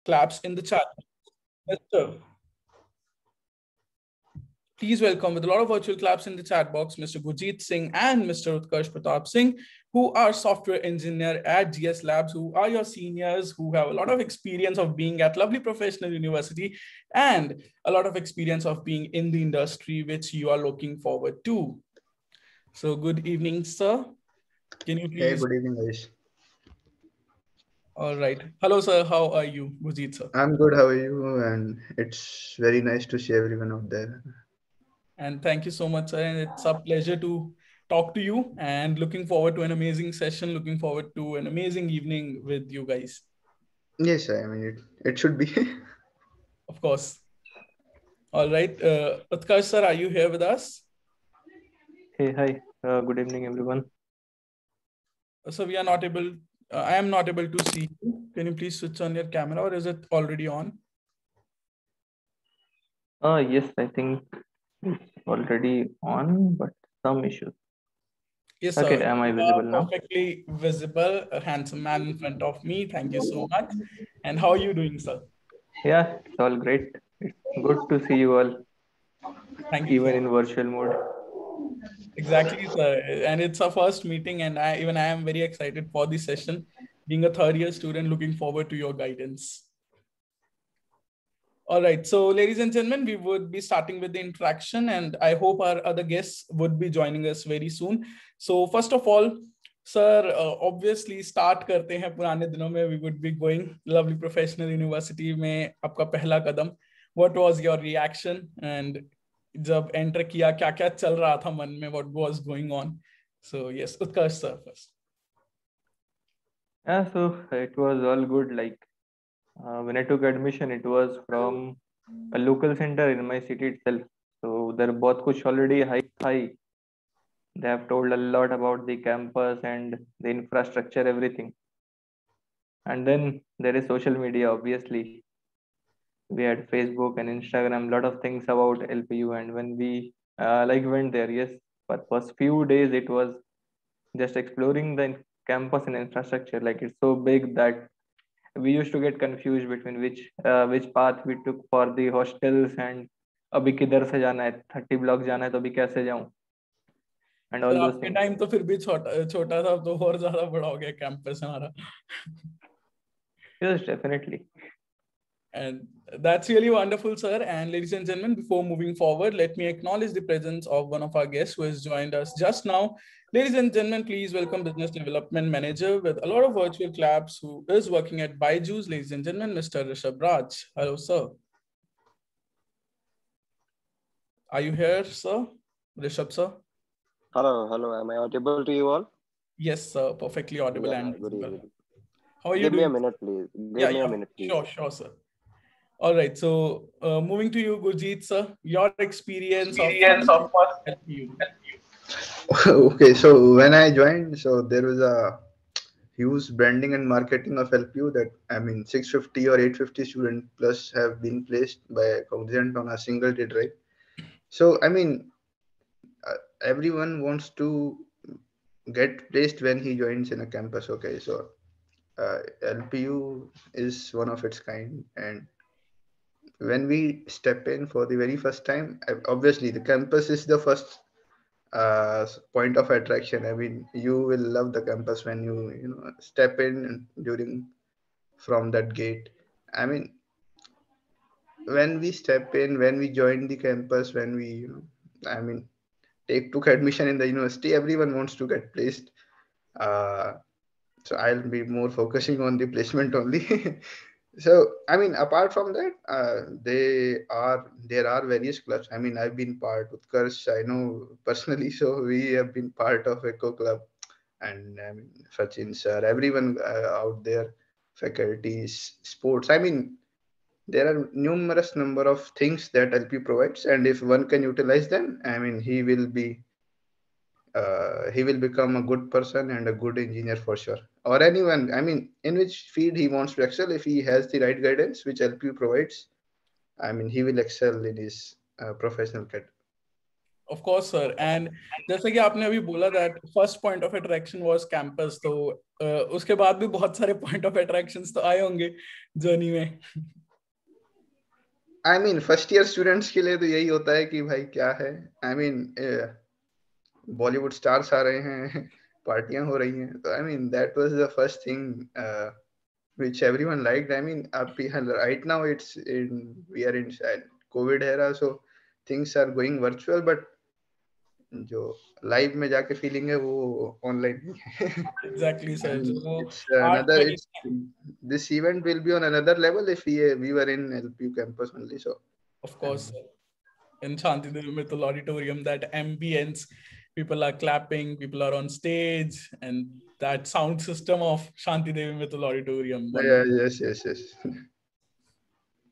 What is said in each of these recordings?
claps in the chat. Mr. Please welcome with a lot of virtual claps in the chat box, Mr. Gurjeet Singh and Mr. Utkarsh Pratap Singh, who are software engineer at GS Labs, who are your seniors, who have a lot of experience of being at lovely professional university and a lot of experience of being in the industry, which you are looking forward to. So good evening, sir. Can you please? Hey, good evening, guys. All right. Hello, sir. How are you, Gurjeet, sir? I'm good. How are you? And it's very nice to see everyone out there. And thank you so much, sir. And it's a pleasure to talk to you and looking forward to an amazing session, looking forward to an amazing evening with you guys. Yes, I mean, it should be. Of course. All right. Utkarsh, sir, are you here with us? Hey, hi. Good evening, everyone. So we are not able, I am not able to see you. Can you please switch on your camera or is it already on? Yes, I think it's already on, but some issues. Yes, sir. Okay, am I visible now? Perfectly visible, a handsome man in front of me. Thank you so much. And how are you doing, sir? Yeah, it's all great. It's good to see you all, Thank you. even in virtual mode. Exactly, sir. And it's our first meeting, and I am very excited for this session. Being a third-year student, looking forward to your guidance. All right. So, ladies and gentlemen, we would be starting with the interaction, and I hope our other guests would be joining us very soon. So, first of all, sir, obviously start करते हैं पुराने दिनों में. We would be going lovely professional university में आपका पहला कदम. What was your reaction? And जब enter किया क्या क्या चल रहा था मन में, what was going on? So yes, Utkarsh sir first. Yeah, so it was all good. Like when I took admission, it was from a local center in my city itself. So there both kuch already high. They have told a lot about the campus and the infrastructure, everything. And then there is social media, obviously. We had Facebook and Instagram, lot of things about LPU. And when we went there, yes, for first few days it was just exploring the campus and infrastructure. Like it's so big that we used to get confused between which path we took for the hostels and अभी किधर से जाना है 30 block जाना है तो अभी कैसे जाऊं and all those things. Time तो फिर भी छोटा था तो और ज्यादा बड़ा हो गया कैंपस हमारा. Yes, definitely. And that's really wonderful, sir. And ladies and gentlemen, before moving forward, let me acknowledge the presence of one of our guests who has joined us just now. Ladies and gentlemen, please welcome Business Development Manager with a lot of virtual claps who is working at Byju's. Ladies and gentlemen, Mr. Rishabh Raj. Hello, sir. Are you here, sir? Rishabh, sir? Hello. Am I audible to you all? Yes, sir. Perfectly audible Yeah, and good visible. evening. How are you Give doing? me a minute, please. Give me a minute, please. Sure, sir. All right. So moving to you, Gurjeet, sir, your experience of LPU. Okay, so when I joined, so there was a huge branding and marketing of LPU that, I mean, 650 or 850 student plus have been placed by Cognizant on a single day drive. So, I mean, everyone wants to get placed when he joins in a campus. Okay, so LPU is one of its kind, and when we step in for the very first time, obviously the campus is the first point of attraction. I mean, you will love the campus when you step in during from that gate. I mean, when we step in, when we join the campus, when we I mean, took admission in the university, everyone wants to get placed. Uh, so I'll be more focusing on the placement only. So I mean, apart from that, there are various clubs. I mean, I've been part with Utkarsh, I know personally, so we have been part of Eco Club, and I mean Sachin sir, everyone out there, faculties, sports. I mean, there are numerous number of things that LP provides, and if one can utilize them, I mean, he will become a good person and a good engineer for sure, or anyone, I mean, in which field he wants to excel. If he has the right guidance which LP provides, I mean, he will excel in his professional career. Of course, sir. And जैसे कि आपने अभी बोला that first point of attraction was campus, तो उसके बाद भी बहुत सारे point of attractions तो आए होंगे जर्नी में. I mean, first year students के लिए तो यही होता है कि भाई क्या है. I mean, बॉलीवुड स्टार्स आ रहे हैं, पार्टियां हो रही हैं. तो I mean, that was the first thing which everyone liked. I mean, right now we are in COVID era, so things are going virtual, but जो लाइव में जाके फीलिंग है वो ऑनलाइन ही है. Exactly, sir. And So it's art another में it's this event will be on another level if we were in LPU campus only. So of course, sir. In Shanti Devi Mittal Auditorium, that ambience, people are clapping, people are on stage, and that sound system of Shanti Devi Mittal Auditorium. yeah, yes.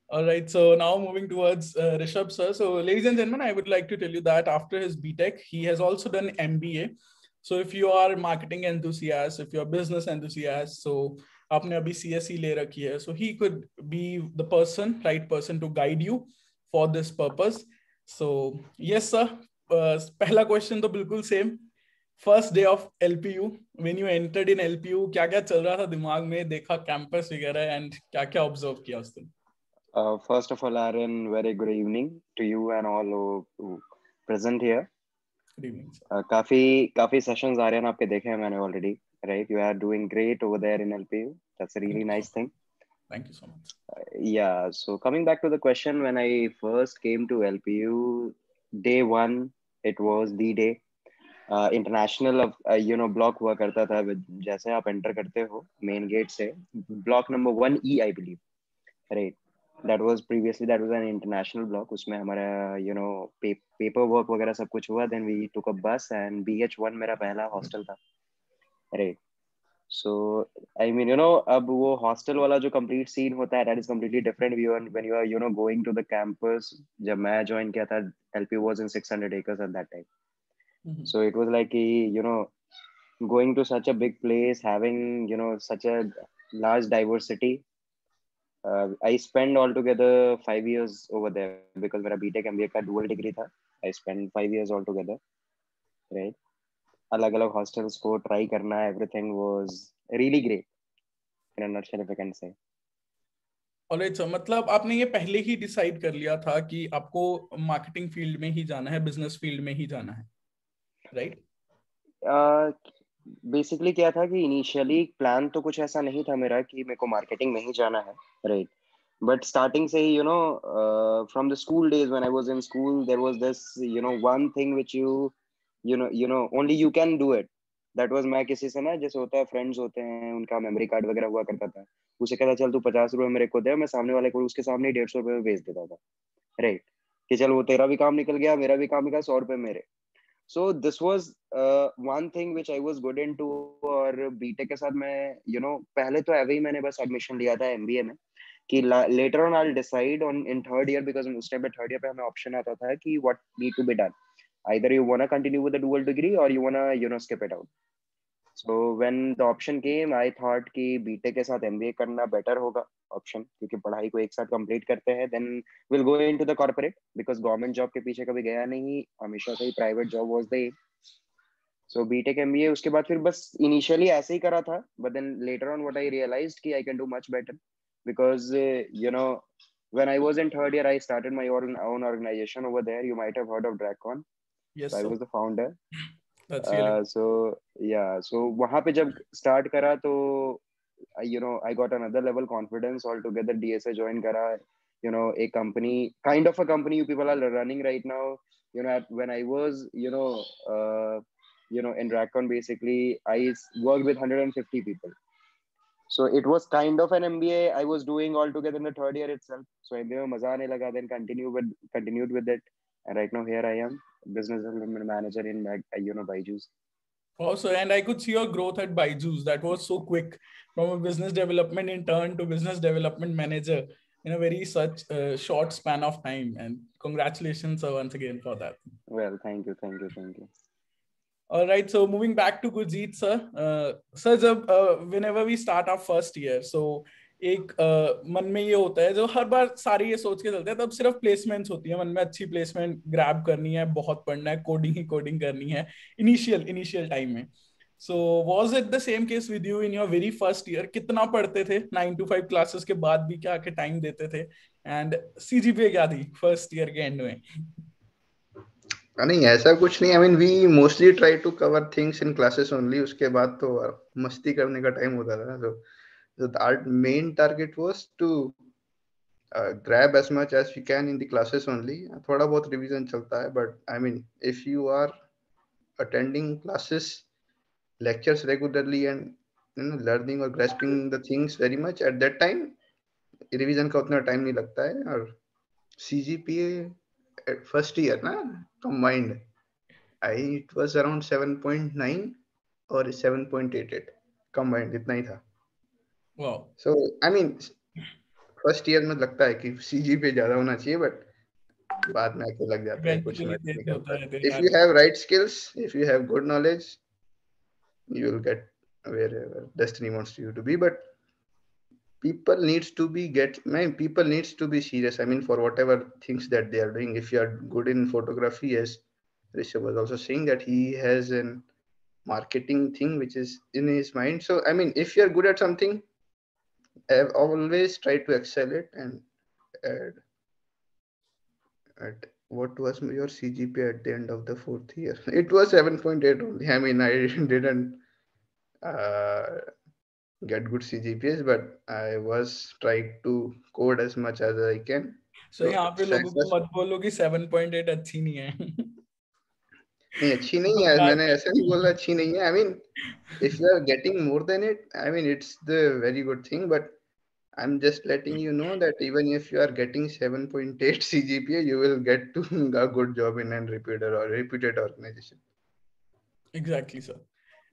All right, so now moving towards Rishabh sir. So ladies and gentlemen, I would like to tell you that after his BTech, he has also done MBA. So if you are marketing enthusiast, if you're business enthusiast, so आपने अभी CSE ले रखी है, so he could be the right person to guide you for this purpose. So yes sir, पहला question तो बिल्कुल same. First day of LPU, when you entered in LPU, क्या क्या चल रहा था दिमाग में, देखा कैंपस वगैरह and क्या क्या ऑब्जर्व किया उस दिन? First of all, Aaron, very good evening to you and all who present here. Good evening, sir. काफी sessions आर्यन आपके देखे हैं मैंने already, right? You are doing great over there in LPU. That's a really nice thing. Thank you so much. Yeah. So coming back to the question, when I first came to LPU, day one, it was the day. International block हुआ करता था. जैसे आप enter करते हो main gate से, block number 1E, I believe, right? That was an international block. उसमें हमारा paper work वगैरह सब कुछ हुआ. Then we took a bus and BH1 मेरा पहला hostel था, right? So I mean, अब वो hostel वाला जो complete scene होता है, that is completely different when you are going to the campus. जब मैं join किया था, LP was in 600 acres at that time. Mm-hmm. So it was like going to such a big place, having such a large diversity. I spent altogether 5 years over there because मेरा BTech MBA का dual degree था. I spent 5 years altogether, right? अलग-अलग hostels को try करना, everything was really great. In a nutshell, if I can say. Alright, so मतलब आपने ये पहले ही decide कर लिया था कि आपको marketing field में ही जाना है, business field में ही जाना है, right? बेसिकली क्या था कि इनिशियली प्लान तो कुछ ऐसा नहीं था मेरा कि मेरे को मार्केटिंग में ही जाना है, राइट? बट स्टार्टिंग से ही from the school days when I was in school there was this one thing which only you can do it. That was मैं किसी से ना, जैसे होता है फ्रेंड्स होते हैं उनका मेमोरी कार्ड वगैरह हुआ करता था, उसे कहता चल तू 50 रुपए मेरे को दे, मैं सामने वाले को उसके सामने 150 रुपए में बेच देता था, राइट? कि चल वो तेरा भी काम निकल गया, मेरा भी काम निकला, 100 रुपए मेरे. So this was one thing which I was good into. और बीटेक के साथ मैं पहले तो ऐसे ही मैंने बस एडमिशन लिया था एमबीए में कि later on I'll decide on in third year, because उस टाइम पे थर्ड ईयर पे हमें ऑप्शन आता था कि what need to be done. Either you wanna continue with the dual degree or you wanna skip it out. So when the option came, I thought कि BTech के साथ MBA करना better होगा ऑप्शन, क्योंकि पढ़ाई को एक साथ कंप्लीट करते हैं, then will go into the corporate, because government job के पीछे कभी गया नहीं, हमेशा से ही private job was the aim. So BTech MBA उसके बाद फिर बस इनिशियली ऐसे ही करा था, but then later on what I realized कि I can do much better, because when I was in third year, I started my own organization over there. You might have heard of Dracon. Yes, so I was the founder. That's really so वहाँ पे जब start करा तो I got another level confidence altogether. DSA join करा, a company, kind of a company you people are running right now. When I was in Dracon, basically I worked with 150 people. So it was kind of an MBA I was doing altogether in the third year itself. So MBA में मजा आने लगा, then continued with it, and right now here I am, business development manager in Byju's. Also, and I could see your growth at Byju's. That was so quick, from a business development intern to business development manager in a very such short span of time. And congratulations once again for that. Well, thank you. All right, so moving back to Gurjeet sir. Sir, whenever we start our first year, so एक मन में ये होता है, जो हर बार सारे ये सोच के चलते हैं, तब सिर्फ प्लेसमेंट्स होती है मन में, अच्छी प्लेसमेंट ग्रैब करनी है, बहुत पढ़ना है, कोडिंग ही कोडिंग करनी है इनिशियल टाइम में. So was it the same case with you in your very first year? कितना पढ़ते थे 9 to 5 क्लासेस के बाद भी, क्या के टाइम देते थे, एंड सीजीपीए क्या थी फर्स्ट ईयर के एंड में? नहीं, ऐसा कुछ नहीं. I mean we mostly try to cover things in classes only. उसके बाद तो मस्ती करने का टाइम होता था. So our main target was to grab as much as we can in the classes only. थोड़ा बहुत revision चलता है, but I mean if you are attending classes, lectures regularly and learning or grasping the things very much at that time, revision का उतना time नहीं लगता है. और CGPA at first year ना combined, it was around 7.9 और 7.88 combined, इतना ही था. Wow. So I mean first year में लगता है कि सीजी पे ज्यादा होना चाहिए, बट बाद में आके लग जाता है, कुछ इवेंचुअली मैटर नहीं चेंज होता करता. है if you have right skills, if you have good knowledge, you will get wherever destiny wants you to be. But people needs to be serious. I mean, for whatever things that they are doing. If you are good in photography, as Rishabh was also saying, that he has an marketing thing which is in his mind. So I mean, if you are good at something, always try to excel it. And add at what was your CGPA at the end of the fourth year? It was 7.8 only. I mean, I didn't get good CGPAs, but I was trying to code as much as I can. So यहाँ पे लोगों को मत बोलो कि 7.8 अच्छी नहीं है. नहीं, अच्छी नहीं है. मैंने ऐसा नहीं बोला अच्छी नहीं है. I mean, if you are getting more than it, I mean, it's the very good thing. But I'm just letting you know that even if you are getting 7.8 CGPA, you will get to a good job in a reputed organization. Exactly, sir.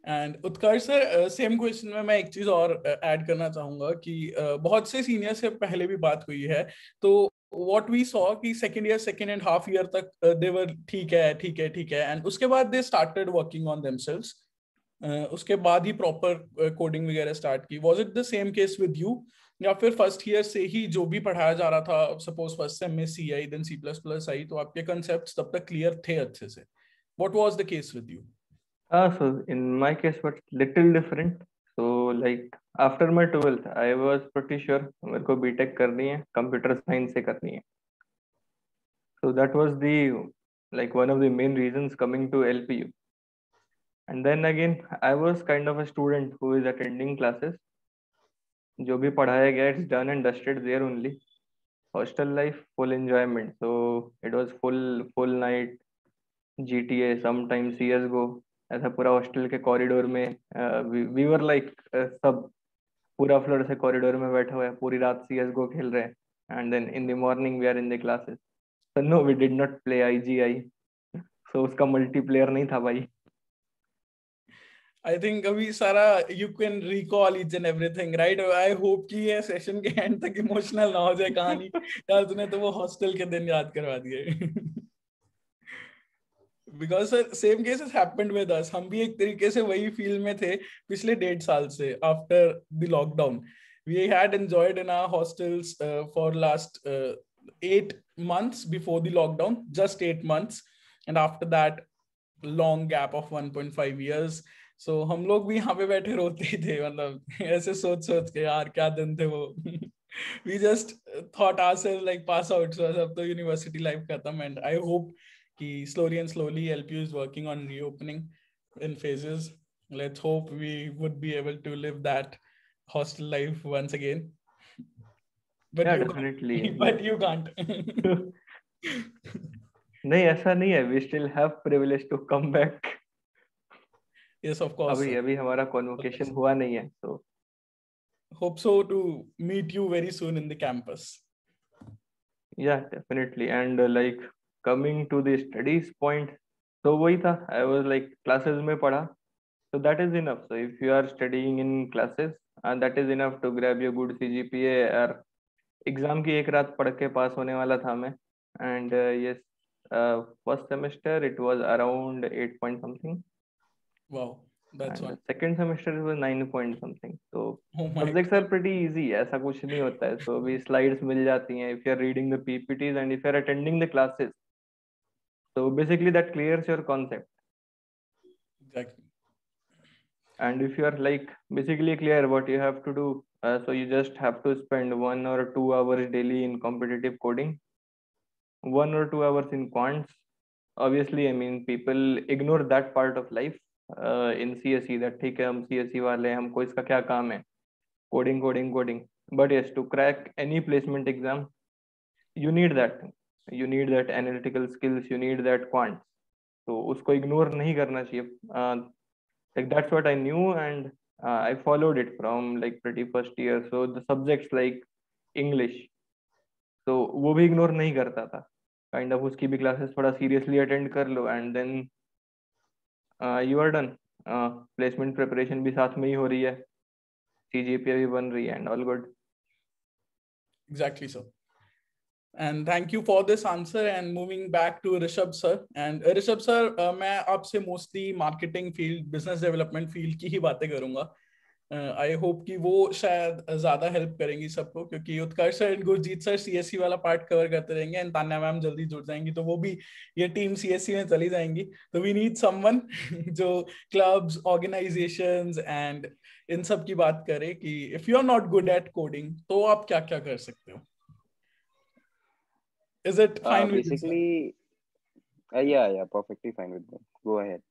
And Utkarsh sir, same question में मैं एक चीज और add करना चाहूंगा कि बहुत से सीनियर से पहले भी बात हुई है, तो व्हाट वी सॉ कि सेकेंड एंड हाफ ईयर तक दे वर ठीक है, एंड उसके बाद they started working on themselves. उसके बाद ही प्रॉपर कोडिंग वगैरह स्टार्ट की. Was it the same case with you, या फिर फर्स्ट ईयर से ही जो भी पढ़ाया जा रहा था, सपोज फर्स्ट सेम में सी आई देन C++ आई, तो आपके कंसेप्ट्स तब तक क्लियर थे अच्छे से? What was the case with you? So in my case, was little different. So like after my 12th, I was pretty sure मेरे को बीटेक करनी है, कंप्यूटर साइंस से करनी है. So that was the like one of the main reasons coming to LPU. And then again, I was kind of a student who is attending classes. जो भी पढ़ाया गया, it's done and dusted there only. Hostel life, full enjoyment. So it was full night GTA, sometimes CS:GO. ऐसा पूरा hostel के corridor में we were like सब पूरा फ्लोर से कॉरिडोर में बैठे हुए हैं, पूरी रात CS:GO खेल रहे हैं. And then in the morning we are in the classes. So no, we did not play IGI. सो उसका मल्टीप्लेयर नहीं था भाई. आई थिंक अभी सारा you can recall each and everything, right? I hope कि ये सेशन के एंड तक इमोशनल ना हो जाए कहानी. यार तूने तो वो हॉस्टल के दिन याद करवा दिए. Because sir same cases happened with us. हम भी एक तरीके से वही फील्ड में थे पिछले 1.5 साल से. After the lockdown we had enjoyed in our hostels for last 8 months before the lockdown, just 8 months, and after that long gap of 1.5 years. So हम लोग भी यहाँ पे बैठे रोते ही थे, मतलब ऐसे सोच के यार क्या दिन थे वो. We just thought ourselves like pass out. So अब तो यूनिवर्सिटी लाइफ खत्म, and I hope कि slowly and slowly LPU is working on reopening in phases. Let's hope we would be able to live that hostel life once again. But Yeah, you definitely. can't. But you can't. नहीं, ऐसा नहीं है. We still have privilege to come back. Yes, of course. अभी हमारा convocation हुआ नहीं है, so hope so to meet you very soon in the campus. yeah, definitely. And like coming to the studies point, so वही था. I was like classes में पढ़ा, so that is enough. So if you are studying in classes, and that is enough to grab your good CGPA. और exam की एक रात पढ़ के पास होने वाला था मैं. And yes, first semester it was around 8 point something. Wow. That's and one. the second semester was 9 point something. So Oh my subjects God. are pretty easy, ऐसा कुछ नहीं होता है. So अभी slides मिल जाती हैं if you are reading the PPTs and if you are attending the classes. So basically that clears your concept. Exactly. And if you are like basically clear what you have to do, so you just have to spend 1 or 2 hours daily in competitive coding, 1 or 2 hours in quants. Obviously, I mean people ignore that part of life in CSE, that ठीक है हम CSE वाले हैं, हमको इसका क्या काम है, coding coding coding. But yes, to crack any placement exam, you need that. You need that analytical skills, you need that quant. तो उसको ignore नहीं करना चाहिए. Like that's what I knew, and I followed it from like pretty first year. So the subjects like English, तो वो भी ignore नहीं करता था. Kind of उसकी भी classes थोड़ा seriously attend कर लो, and then you are done. Placement preparation भी साथ में ही हो रही है, CGPA भी बन रही है, and all good. Exactly, sir. And thank you for this answer. And moving back to Rishabh sir. And Rishabh sir, मैं आपसे mostly marketing field, business development field की ही बातें करूंगा. आई होप कि वो शायद ज्यादा हेल्प करेंगी सबको, क्योंकि Utkarsh sir and Gurjeet sir CSC वाला पार्ट कवर करते रहेंगे एंड तान्या मैम जल्दी जुड़ जाएंगी, तो वो भी ये टीम सीएससी में चली जाएंगी. तो वी नीड समवन जो क्लब्स, ऑर्गेनाइजेशंस एंड इन सब की बात करे कि if you are not good at coding तो आप क्या क्या कर सकते हो. Is it fine with you, sir? Basically, yeah, perfectly fine with me. Go ahead.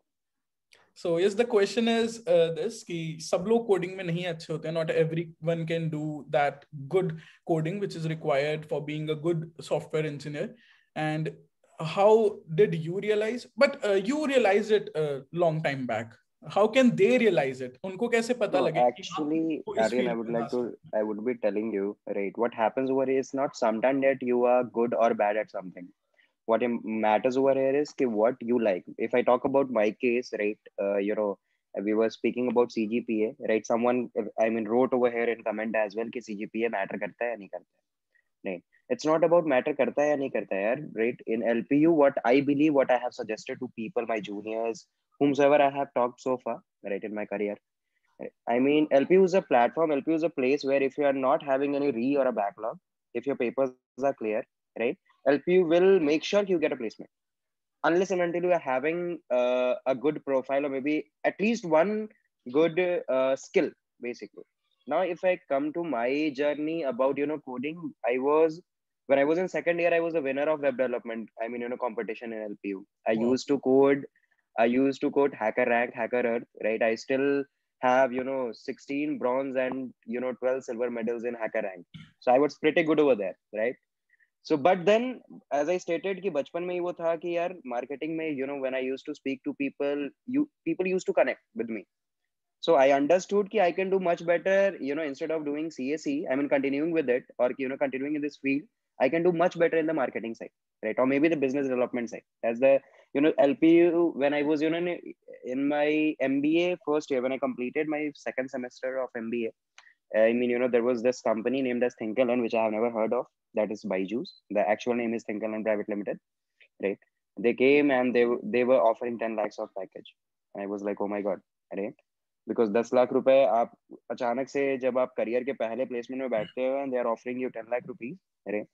So yes, the question is this कि सब लोग कोडिंग में नहीं अच्छे होते हैं. Not everyone can do that good coding which is required for being a good software engineer. And how did you realize? But you realized it a long time back. How can they realize it? उनको कैसे पता No, लगे कि हाँ actually, वो इस Aryan, field में जा सकते हैं? I would be telling you, right, what happens over here is not sometimes that you are good or bad at something. What matters over here is कि what you like. If I talk about my case, right, we were speaking about CGPA, right? Someone, I mean, wrote over here in comment as well कि CGPA matter करता है या नहीं करता है. नहीं, it's not about matter करता है या नहीं करता है यार, right? In LPU, what I believe, what I have suggested to people, my juniors, whomsoever I have talked so far, right, in my career. I mean, LPU is a platform, LPU is a place where if you are not having any re or a backlog, if your papers are clear, right, LPU will make sure you get a placement. Unless and until you are having a good profile or maybe at least one good skill, basically. Now, if I come to my journey about, coding, when I was in second year, I was a winner of web development. I mean, competition in LPU. I Wow. used to code HackerRank, HackerEarth, right? I still have 16 bronze and 12 silver medals in HackerRank. So I was pretty good over there, right? So but then as I stated कि बचपन में ही वो था कि यार marketing में when I used to speak to people, people used to connect with me. So I understood कि I can do much better, instead of doing CSE, I mean continuing with it or continuing in this field, I can do much better in the marketing side, right? Or maybe the business development side. As the LPU, when I was in my MBA first year, when I completed my second semester of MBA, I mean there was this company named as Thinkerlearn, which I have never heard of. That is Byju's. The actual name is Thinkerlearn Private Limited, right? They came and they were offering 10 lakhs of package. And I was like, oh my god, right? Because 10 lakh रुपए आप अचानक से जब आप career के पहले placement में बैठते हो and they are offering you 10 lakh rupees, right?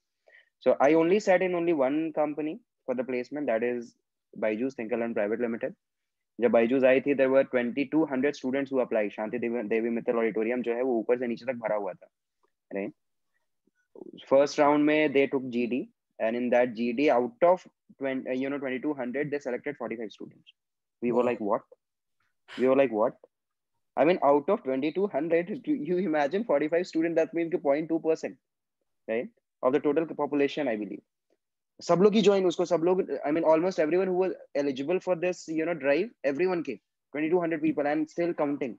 So I only sat in only one company for the placement, that is Byju's Thinkerlearn Private Limited. जब Byju's आई थी, there were 2200 students who applied. Shanti Devi Mittal auditorium जो है वो ऊपर से नीचे तक भरा हुआ था, right? First round में they took GD, and in that GD, out of 2200, they selected 45 students. We were like, what? I mean, out of 2200, you imagine 45 students, that means 0.2%, right, of the total population, I believe. सब लोग ही join उसको, सब लोग, I mean, almost everyone who was eligible for this, drive, everyone came. 2200 people, and still counting.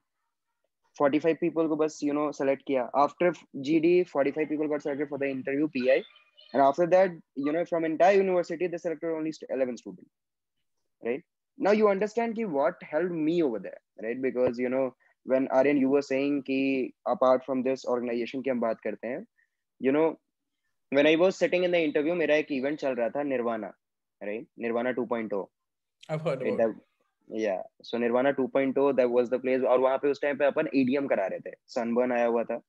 45 people को बस select किया. After GD, 45 people got selected for the interview PI, and after that from entire university they selected only 11 students, right? Now you understand ki what helped me over there, right? Because when Aryan, you were saying ki apart from this organization की हम बात करते हैं, when I was sitting in the interview, मेरा एक event चल रहा था, Nirvana, right? Nirvana 2.0. I've heard about it. Yeah, so Nirvana 2.0 that was the place, और वहाँ पे उस टाइम पे अपन EDM करा रहे थे, Sunburn आया हुआ था,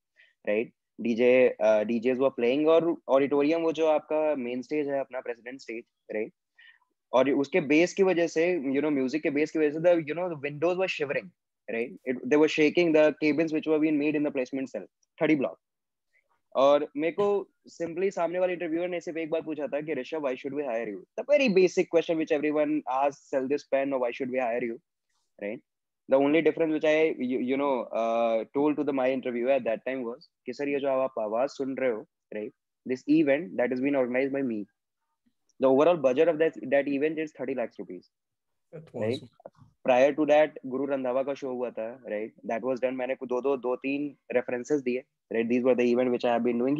right? DJs were playing, और ऑडिटोरियम वो जो आपका मेन स्टेज है अपना प्रेसिडेंट स्टेज, right? और उसके बेस की वजह से, you know, म्यूजिक के बेस की वजह से the windows were shivering, right? They were shaking, the cables which were being made in the placement cell, 30 block. और मेरे को सिंपली सामने वाले इंटरव्यूअर ने सिर्फ एक बात पूछा था कि Rishabh, why should we hire you? The very basic question which everyone asks, sell this pen, और why should we hire you, right? The only difference which I told to the my interviewer at that time was कि sir ये जो आप आवाज सुन रहे हो, right, this event that is been organized by me, the overall budget of that event is 30 lakh rupees, right? Prior to that Guru Randhawa का show हुआ था, राइट? दैट वाज डन, मैंने दो तीन रेफरेंसेस दिए, right? These were the event which I have been doing.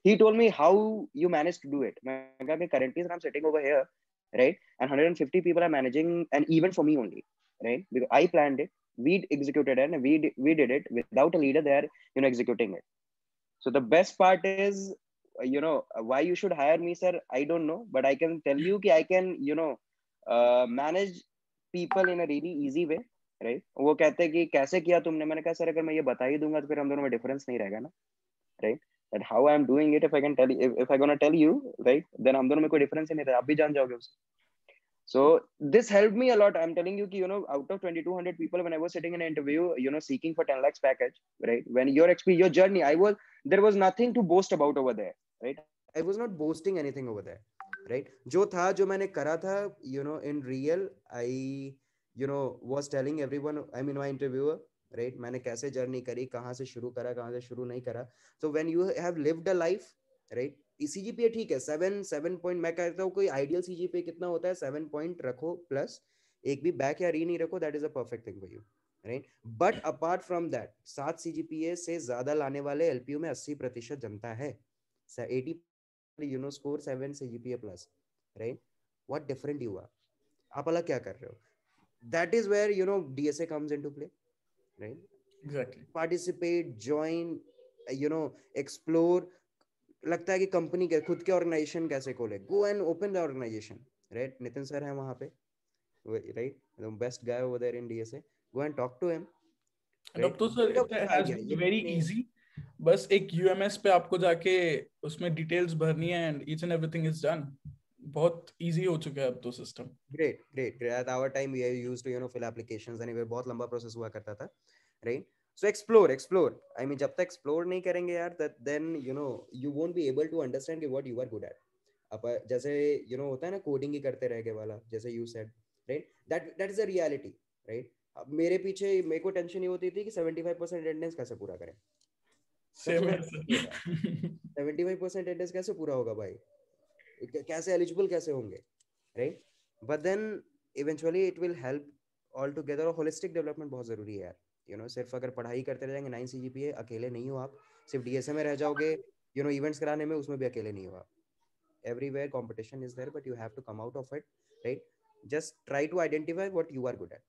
He told me how you manage to do it. मैं कहा कि currently I'm sitting over here, right, and 150 people are managing an event for me only, right? Because I planned it, we executed it, and we did it without a leader there, you know, executing it. So the best part is, why you should hire me, sir, I don't know, but I can tell you कि I can, manage people in a really easy way, right? वो कहते हैं कि कैसे किया तुमने? मैंने कहा सर अगर मैं ये बता ही दूंगा तो फिर हम दोनों में डिफरेंस नहीं रहेगा ना, right? That how I am doing it, if I can tell you, if I gonna tell you, right, then हम दोनों में कोई डिफरेंस ही नहीं रहेगा, आप भी जान जाओगे उससे. So this helped me a lot. I'm telling you कि, out of 2200 people, when I was sitting in an interview, seeking for 10 lakhs package, right? When your journey, there was nothing to boast about over there, right? I was not boasting anything over there, right? जो था, जो मैंने करा था, in real, I, was telling everyone, I mean my interviewer, right? मैंने कैसे journey करी, कहाँ से शुरू करा, कहाँ से शुरू नहीं करा. So when you have lived a life, right? CGPA ठीक है, 7 पॉइंट, मैं कहता हूँ कोई आइडियल CGPA कितना होता है, 7 पॉइंट रखो प्लस एक भी बैक या री नहीं रखो, that is a perfect thing for you, right? But apart from that, 7 CGPA से ज्यादा लाने वाले LPU में 80% जनता है. 80 score 7 CGPA plus, right? What different you are, आप अलग क्या कर रहे हो? That is where DSA comes into play, right? Exactly. Participate, join, explore. लगता है कि कंपनी के खुद के ऑर्गेनाइजेशन कैसे खोले, go and open the organisation, right? Nitin sir है वहां पे, right? The best guy over there in DSA, go and talk to him. अब तो sir it has been very easy, बस एक UMS पे आपको जाके उसमें डिटेल्स भरनी है and each and everything is done. बहुत इजी हो चुका है अब तो system. Great. At our time we used to fill applications, anyway बहुत लंबा प्रोसेस हुआ करता था, right? So explore. I mean, जब तक explore नहीं करेंगे यार, then you won't be able to understand कि what you are good at. अब जैसे होता है ना, कोडिंग ही करते रह गए वाला, जैसे you said, right? That is a reality, right? अब मेरे पीछे मेरे को टेंशन ये होती थी कि 75% अटेंडेंस कैसे पूरा करें. 75% अटेंडेंस कैसे पूरा होगा भाई, कैसे एलिजिबल कैसे होंगे, right? But then eventually it will help all together. और holistic development बहुत जरूरी है यार. सिर्फ अगर पढ़ाई करते रह जाएंगे, 9 CGPA, अकेले नहीं हो आप. सिर्फ DSA में रह जाओगे, इवेंट्स कराने में, उसमें भी अकेले नहीं हो आप. Everywhere competition is there, but you have to come out of it, right? Just try to identify what you are good at.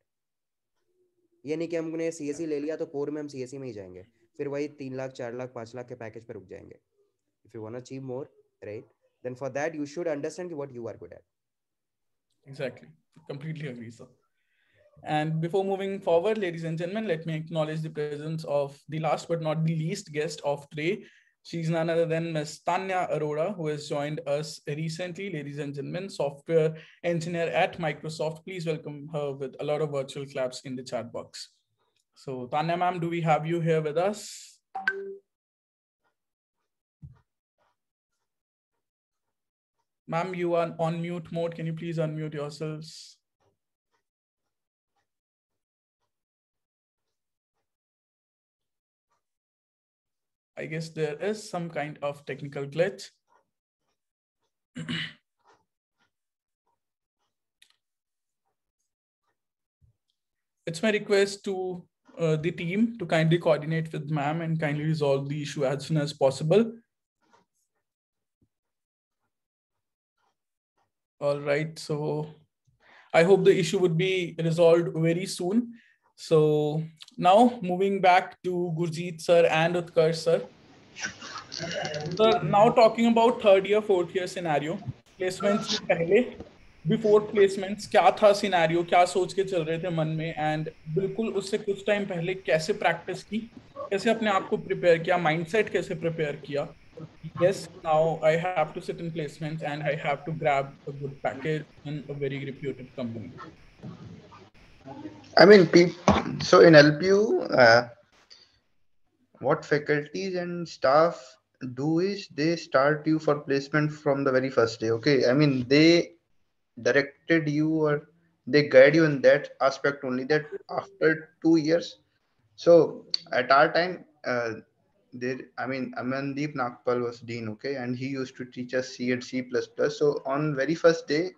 ये नहीं कि हमने CSE ले लिया तो कोर में हम CSE में ही जाएंगे, फिर वही 3 लाख 4 लाख 5 लाख के पैकेज पर रुक जाएंगे. If you want to achieve more, right, then for that you should understand what you are good at. Exactly. Completely agree, sir. And before moving forward, ladies and gentlemen, let me acknowledge the presence of the last but not the least guest of today. She's none other than Ms. Tanya Arora, who has joined us recently, ladies and gentlemen, software engineer at Microsoft. Please welcome her with a lot of virtual claps in the chat box. So Tanya ma'am, do we have you here with us? Ma'am, you are on mute mode. Can you please unmute yourselves? I guess there is some kind of technical glitch. It's my request to the team to kindly coordinate with ma'am and kindly resolve the issue as soon as possible. All right, so I hope the issue would be resolved very soon. So now moving back to Gurjeet sir and Utkarsh sir. So now talking about third year, fourth year scenario, placements से पहले before placements क्या था scenario, क्या सोच के चल रहे थे मन में, एंड बिल्कुल उससे कुछ टाइम पहले कैसे प्रैक्टिस की, कैसे अपने आप को प्रिपेयर किया, माइंडसेट कैसे प्रिपेयर किया, yes, now I have to sit in placements and I have to grab a good package in a very reputed company. I mean, so in LPU, what faculties and staff do is they start you for placement from the very first day. Okay, I mean they directed you or they guide you in that aspect only. That after 2 years, so at our time, there. I mean, Amandeep Nagpal was dean. Okay, and he used to teach us C and C++. So on very first day,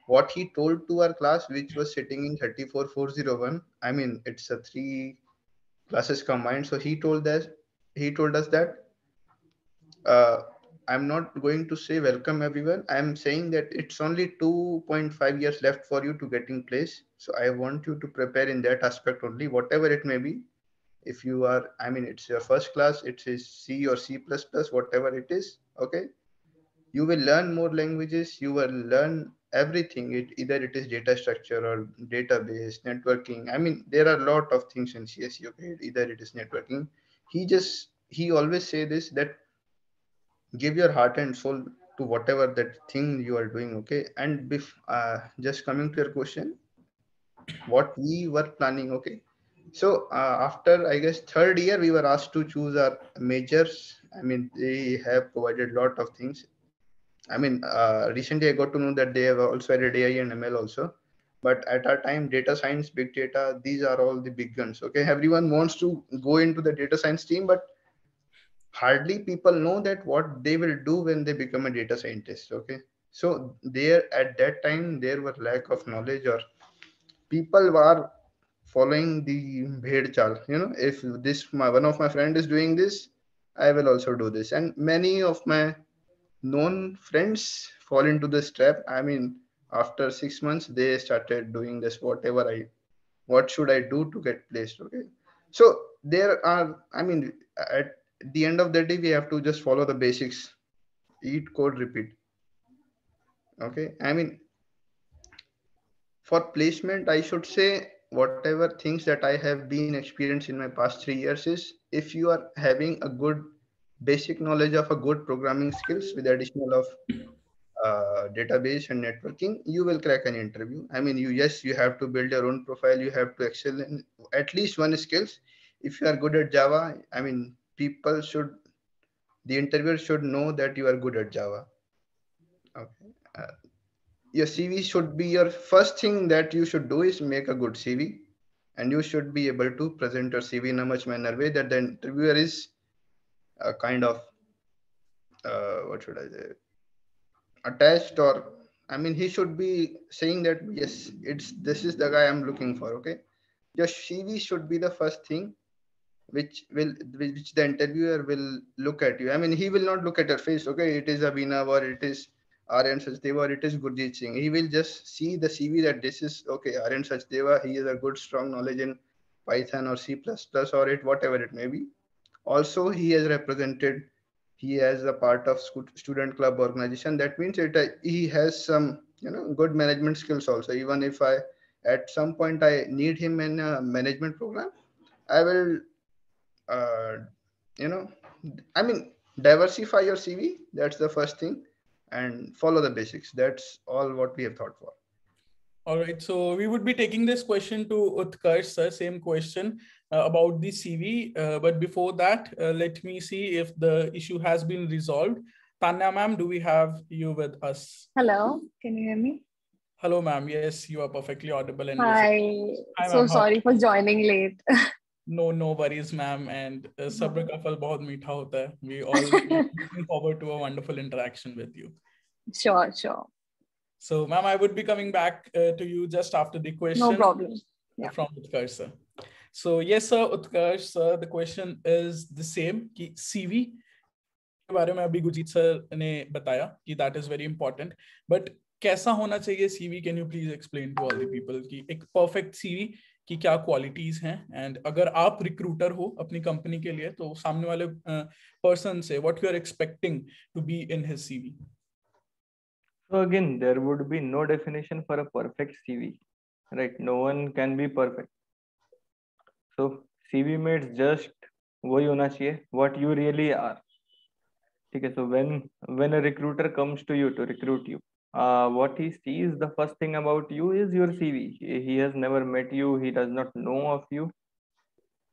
what he told to our class, which was sitting in 34401, I mean it's a three classes combined. So he told us that uh, I'm not going to say welcome everyone. I'm saying that it's only 2.5 years left for you to get in place. So I want you to prepare in that aspect only, whatever it may be. If you are, I mean, it's your first class, it is C or C++, whatever it is. Okay, you will learn more languages, you will learn everything. Either it is data structure or database networking. I mean, there are a lot of things in CSE. Okay, either it is networking. He always say this, that give your heart and soul to whatever that thing you are doing. Okay, and just coming to your question, what we were planning. Okay, so after, I guess, third year, we were asked to choose our majors. I mean, they have provided a lot of things. I mean, recently I got to know that they have also added AI and ML also. But at our time, data science, big data, these are all the big guns. Okay, everyone wants to go into the data science team, but hardly people know that what they will do when they become a data scientist. Okay, so there at that time there were lack of knowledge, or people were following the bhed chal. If one of my friend is doing this, I will also do this, and many of my known friends fall into this trap. I mean, after 6 months, they started doing this. What should I do to get placed? Okay, so there are. I mean, at the end of the day, we have to just follow the basics: eat, code, repeat. Okay, I mean, for placement, I should say whatever things that I have been experienced in my past 3 years is, if you are having a good basic knowledge of a good programming skills with additional of database and networking, you will crack an interview. I mean, you have to build your own profile, you have to excel in at least one skills. If you are good at Java, I mean, the interviewer should know that you are good at Java. Okay, your CV should be, your first thing that you should do is make a good CV, and you should be able to present your CV in a much manner way that the interviewer is a kind of what should I say, attached, or I mean, he should be saying that yes, it's this is the guy I'm looking for. Okay, your CV should be the first thing which the interviewer will look at you. I mean, he will not look at your face. Okay, it is Abhinav, or it is Aryan Sachdeva, or it is Gurjeet Singh. He will just see the CV that this is okay, Aryan Sachdeva, he has a good strong knowledge in Python or C++, or it whatever it may be. Also, he has a part of student club organization. That means he has some good management skills also. Even if I at some point I need him in a management program, I will uh, you know I mean, diversify your CV. That's the first thing, and follow the basics. That's all what we have thought for. All right, so we would be taking this question to Utkarsh, sir, same question about the CV. But before that, let me see if the issue has been resolved. Tanya ma'am, do we have you with us? Hello, can you hear me? Hello ma'am, yes, you are perfectly audible and Hi, visible. Hi so ma'am, sorry for joining late. No worries ma'am, and sabr ka phal bahut meetha hota hai. We all looking forward to a wonderful interaction with you. Sure. So ma'am, I would be coming back to you just after the question. No problem. Yeah. From Utkarsh sir. So yes sir, Utkarsh sir, the question is the same कि CV के बारे में अभी Gurjeet sir ने बताया कि that is very important, but कैसा होना चाहिए CV? Can you please explain to all the people कि एक perfect CV की क्या qualities हैं, and अगर आप recruiter हो अपनी company के लिए तो सामने वाले person से what you are expecting to be in his CV? So again, there would be no definition for a perfect CV, right? No one can be perfect. So CV में it's just वही होना चाहिए what you really are. ठीक है. So when a recruiter comes to you to recruit you, what he sees, the first thing about you is your CV. He has never met you, he does not know of you.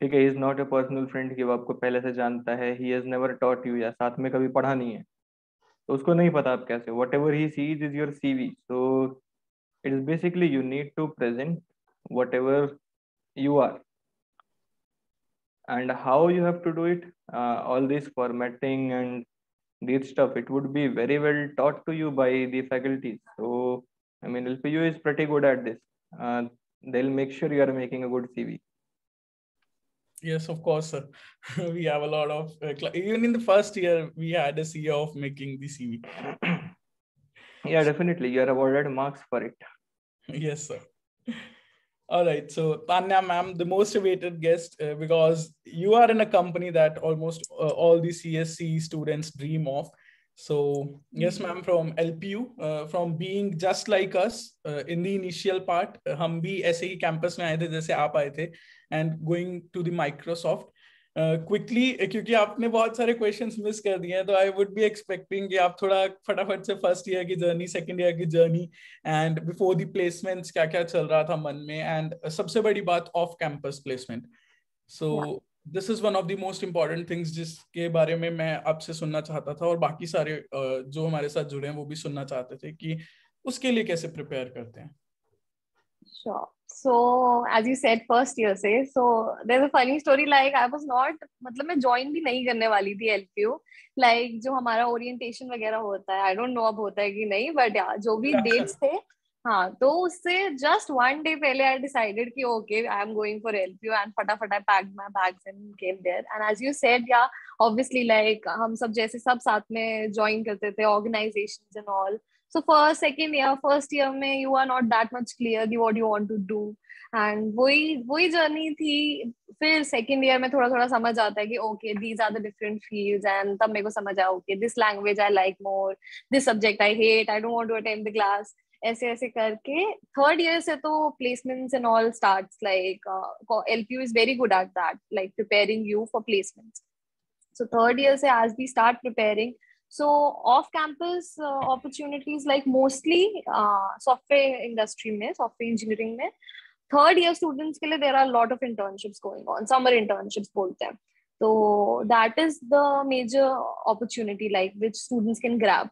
ठीक है. He is not a personal friend कि वो आपको पहले से जानता है. He has never taught you, या साथ में कभी पढ़ा नहीं है, तो उसको नहीं पता आप कैसे. Whatever he sees is your CV. So it is basically you need to present whatever you are, and how you have to do it. All this formatting and this stuff, it would be very well taught to you by the faculties. So I mean, LPU is pretty good at this. They'll make sure you are making a good CV. Yes, of course, sir. We have a lot of even in the first year we had a CEO of making the CV. Yeah, definitely you are awarded marks for it. Yes, sir. All right. So Tanya ma'am, the most awaited guest, because you are in a company that almost all the CSC students dream of. So yes, ma'am, from LPU, from being just like us in the initial part, हम भी ऐसे ही campus में आए थे जैसे आप आए थे, and going to the Microsoft. Quickly क्योंकि आपने बहुत सारे क्वेश्चंस मिस कर दिए हैं, तो आई वुड बी एक्सपेक्टिंग कि आप थोड़ा फटाफट से फर्स्ट ईयर की जर्नी, सेकंड ईयर की journey, and before the placements क्या क्या चल रहा था मन में, एंड सबसे बड़ी बात off campus placement. So this is one of the most important things जिसके बारे में मैं आपसे सुनना चाहता था, और बाकी सारे जो हमारे साथ जुड़े हैं वो भी सुनना चाहते थे कि उसके लिए कैसे प्रिपेयर करते हैं. Sure. So as you said, first year से, so there's a funny story. Like I was not, मतलब मैं join भी नहीं करने वाली थी LPU. Like जो हमारा orientation वगैरह होता है, I don't know अब होता है कि नहीं, but yeah, जो भी dates थे, हाँ, तो उससे just one day पहले I decided कि okay, I am going for LPU, and फटाफट I packed my bags and came there. And as you said, yeah, obviously like हम सब जैसे सब साथ में join करते थे, organizations and all. So first, second year, first year में you are not that much clear कि what you want to do, and वही journey थी. फिर second year में थोड़ा थोड़ा समझ आता है कि okay, these are the different fields, and तब मेरे को समझ आया okay, this language I like more, this subject I hate, I don't want to attend the class. ऐसे ऐसे करके third year से तो placements and all starts. Like LPU is very good at that, like preparing you for placements. So third year से as we start preparing, so off-campus opportunities, like mostly software industry में, software engineering में, third year students के लिए there are a lot of internships going on, summer internships बोलते हैं. So that is the major opportunity like which students can grab.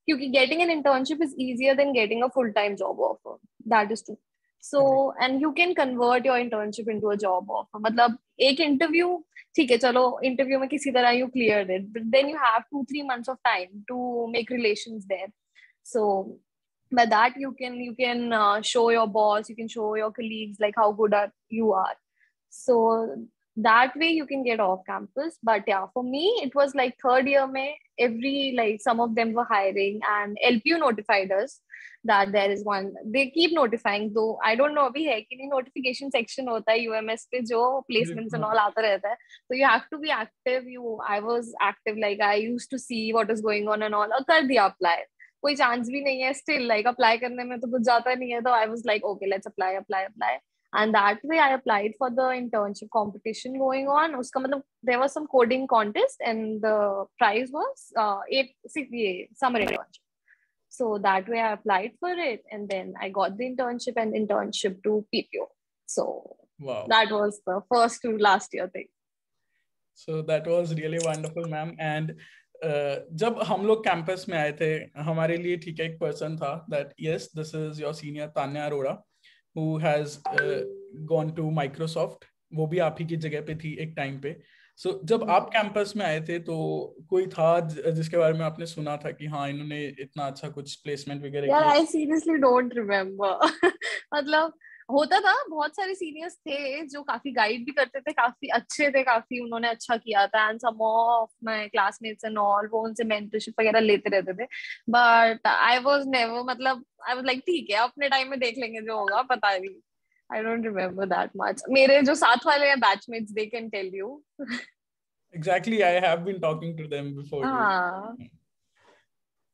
क्योंकि getting an internship is easier than getting a full-time job offer. That is true. So and you can convert your internship into a job offer. मतलब एक interview, ठीक है, चलो interview में किसी तरह you cleared it, but then you have 2-3 months of time to make relations there. So by that you can show your boss, you can show your colleagues like how good you are. So that way you can get off campus. But yeah, for me it was like third year mein every, like some of them were hiring, and LPU notified us that there is one. They keep notifying, though I don't know अभी है कि नहीं, notification section होता है UMS पे जो placements and all आता रहता है, so you have to be active. I was active, like I used to see what is going on and all, और कर दिया apply. कोई चांस भी नहीं है still, like apply करने में तो कुछ जाता नहीं है, तो I was like okay, let's apply. And that way I applied for the internship competition going on. उसका मतलब there was some coding contest and the prize was 8 summer internship. So that way I applied for it, and then I got the internship and internship to PPO. So wow, that was the first to last year thing. So that was really wonderful, ma'am. And जब हम लोग campus में आए थे, हमारे लिए ठीक है एक पर्सन था that yes, this is your senior Tanya Arora, who has gone to Microsoft. वो भी आप ही की जगह पे थी एक टाइम पे. So जब आप कैंपस में आए थे तो कोई था जिसके बारे में आपने सुना था कि हाँ इन्होंने इतना अच्छा कुछ प्लेसमेंट वगैरह किया? Yeah, I seriously don't remember. मतलब होता था, बहुत सारे सीनियर्स थे जो काफी गाइड भी करते थे, काफी अच्छे थे, काफी उन्होंने अच्छा किया था, and some of my classmates and all वो उनसे मेंटरशिप वगैरह लेते रहते थे. बट आई वाज नेवर, मतलब आई वाज लाइक ठीक है अपने टाइम में देख लेंगे जो होगा, पता नहीं. I don't remember that much. मेरे जो साथ वाले हैं batchmates, they can tell you. Exactly, I have been talking to them before. हाँ.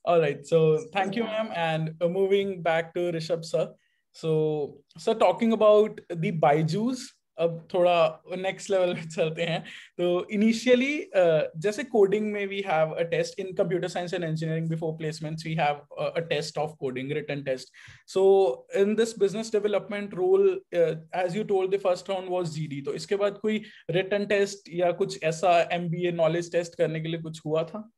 All right. So thank you, ma'am. And moving back to Rishabh sir. So sir, talking about the Byju's, अब थोड़ा next level पे चलते हैं. तो initially जैसे coding में we have a test in computer science and engineering before placements we have a test of coding written test. So in this business development role as you told the first round was GD. तो इसके बाद कोई written test या कुछ ऐसा MBA knowledge test करने के लिए कुछ हुआ था?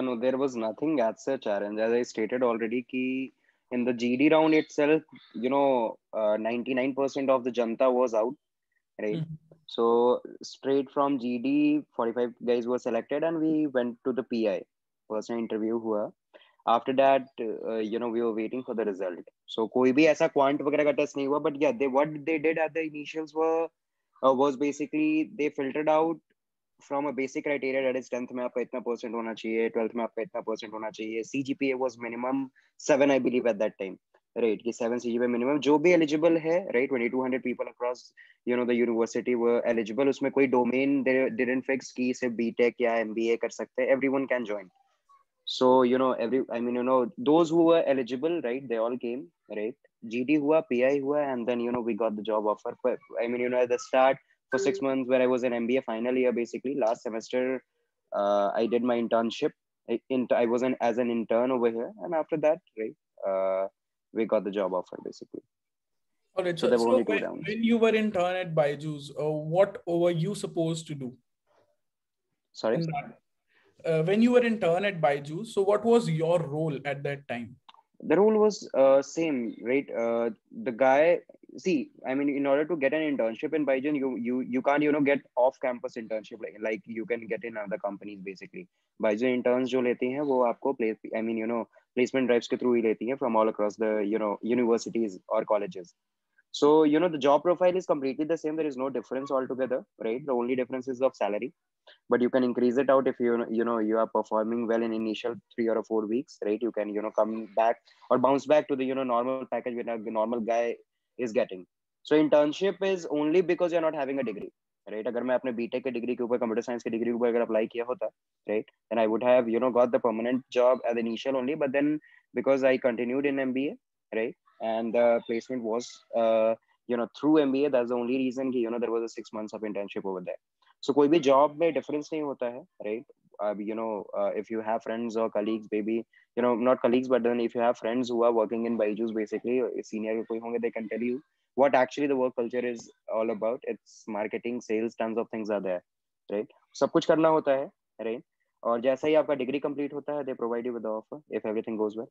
No, there was nothing as such, challenge. As I stated already, ki in the GD round itself, 99% of the Janta was out, right? So straight from GD, 45 guys were selected, and we went to the PI. Personal interview हुआ. After that, we were waiting for the result. So कोई भी ऐसा quant वगैरह का test नहीं हुआ. But yeah, what they did at the initials was basically they filtered out from a basic criteria, that is 10th में आपका इतना परसेंट होना चाहिए, 12th में आपका इतना परसेंट होना चाहिए. CGPA was minimum 7, I believe, at that time, right? कि 7 CGPA minimum. जो भी eligible है, right? 2200 people across the university were eligible. उसमें कोई domain they didn't fix कि सिर्फ BTech या MBA कर सकते हैं. Everyone can join. So those who were eligible, right, they all came, right? GD हुआ, PI हुआ, and then we got the job offer. But at the start, for 6 months where I was in MBA final year, basically last semester, I did my internship. I was as an intern over here, and after that, right, we got the job offer basically. All right, so there were only 2 when, rounds. when you were intern at Byju's, what were you supposed to do? Sorry? When you were intern at Byju's, so what was your role at that time? The role was same, right? The guy, see, I mean, in order to get an internship in Byju's, you can't get off campus internship like you can get in other companies basically. Byju's interns जो लेती हैं वो आपको placement drives के through ही लेती हैं from all across the universities or colleges. So the job profile is completely the same. There is no difference altogether, right? The only difference is of salary, but you can increase it out if you are performing well in initial 3 or 4 weeks, right? You can come back or bounce back to the normal package with a normal guy is getting. So internship is only because you're not having a degree, right? अगर मैं अपने BTech के degree के ऊपर computer science के degree के ऊपर अगर apply किया होता, right, then I would have got the permanent job at the initial only. But then because I continued in MBA, right, and the placement was through MBA, that's the only reason there was a 6 months of internship over there. So कोई भी job में difference नहीं होता है, right? If you have friends or colleagues, maybe not colleagues, but then if you have friends who are working in Byju's, basically senior कोई होंगे, they can tell you what actually the work culture is all about. It's marketing, sales, tons of things are there, right? सब कुछ करना होता है, right? और जैसा ही आपका degree complete होता है, they provide you with the offer if everything goes well.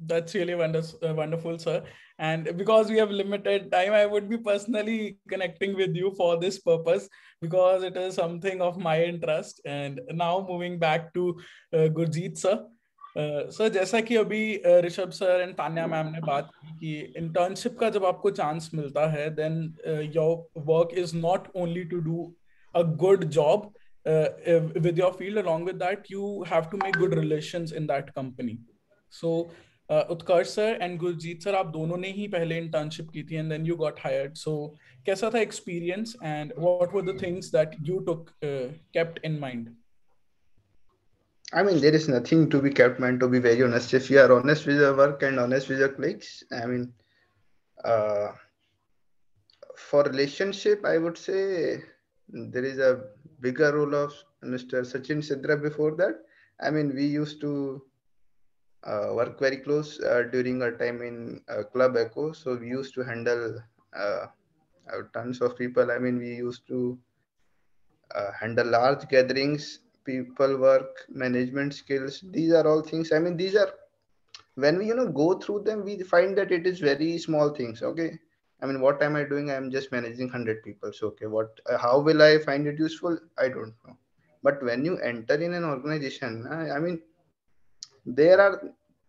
That's really wonderful, sir. And because we have limited time, I would be personally connecting with you for this purpose because it is something of my interest. And now moving back to Gurjeet sir. Sir जैसा कि अभी Rishabh sir and Tanya ma'am ने बात की कि internship का जब आपको चांस मिलता है then your work is not only to do a good job with your field. Along with that, you have to make good relations in that company. So Utkarsh sir and Gurjeet sir, आप दोनों ने ही पहले internship की थी and then you got hired. So कैसा था experience and what were the things that you took kept in mind? I mean, there is nothing to be kept mind, to be very honest. If you are honest with your work and honest with your colleagues, I mean, for relationship, I would say there is a bigger role of Mr. Sachin Sidra before that. I mean, we used to work very close during our time in Club Echo. So we used to handle tons of people. I mean, we used to handle large gatherings, people work, management skills. These are all things. I mean, these are, when we go through them, we find that it is very small things. Okay, I mean, what am I doing? I'm just managing 100 people. So okay, what how will I find it useful? I don't know. But when you enter in an organization, I mean, there are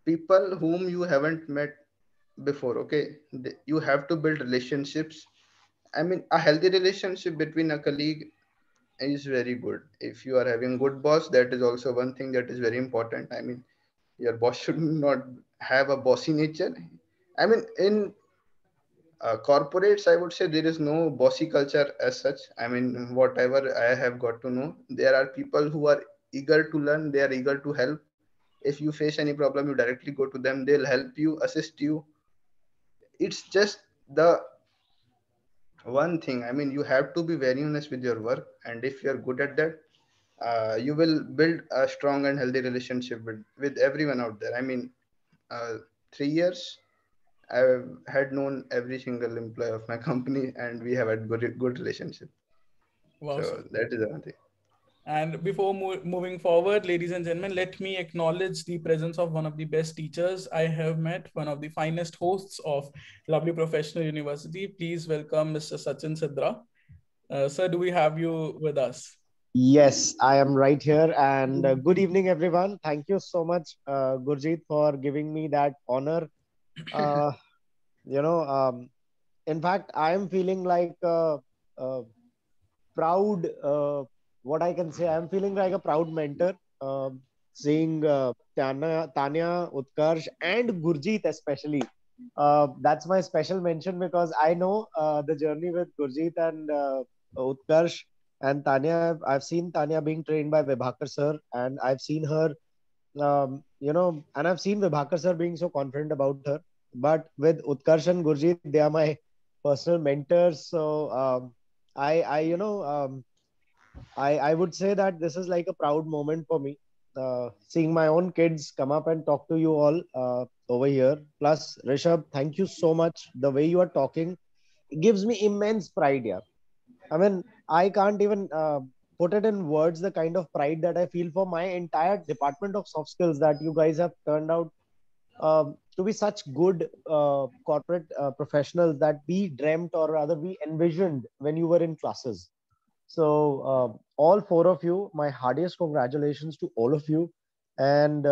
people whom you haven't met before. Okay, you have to build relationships. I mean, a healthy relationship between a colleague is very good. If you are having good boss, that is also one thing that is very important. I mean, your boss should not have a bossy nature. I mean, in corporates, I would say there is no bossy culture as such. I mean, whatever I have got to know, there are people who are eager to learn, they are eager to help, If you face any problem, you directly go to them. They'll help you, assist you. It's just the one thing. I mean, you have to be very honest with your work, and if you're good at that, you will build a strong and healthy relationship with everyone out there. I mean, 3 years, I've had known every single employee of my company, and we have had good relationship. Wow, So sir. that is the one thing. And before moving forward, ladies and gentlemen, let me acknowledge the presence of one of the best teachers I have met, one of the finest hosts of Lovely Professional University. Please welcome Mr. Sachin Sidra. Sir, do we have you with us? Yes, I am right here. And good evening, everyone. Thank you so much, Gurjeet, for giving me that honor. Uh, you know, in fact, I am feeling like a proud, what I can say, I am feeling like a proud mentor, seeing Tanya, Utkarsh, and Gurjeet especially. That's my special mention because I know the journey with Gurjeet and Utkarsh and Tanya. I've seen Tanya being trained by Vibhakar sir, and I've seen her, and I've seen Vibhakar sir being so confident about her. But with Utkarsh and Gurjeet, they are my personal mentors. So I would say that this is like a proud moment for me. Seeing my own kids come up and talk to you all over here. Plus, Rishabh, thank you so much. The way you are talking gives me immense pride. Yeah. I mean, I can't even put it in words the kind of pride that I feel for my entire department of soft skills that you guys have turned out to be such good corporate professionals that we dreamt or rather we envisioned when you were in classes. So, all four of you, my heartiest congratulations to all of you. And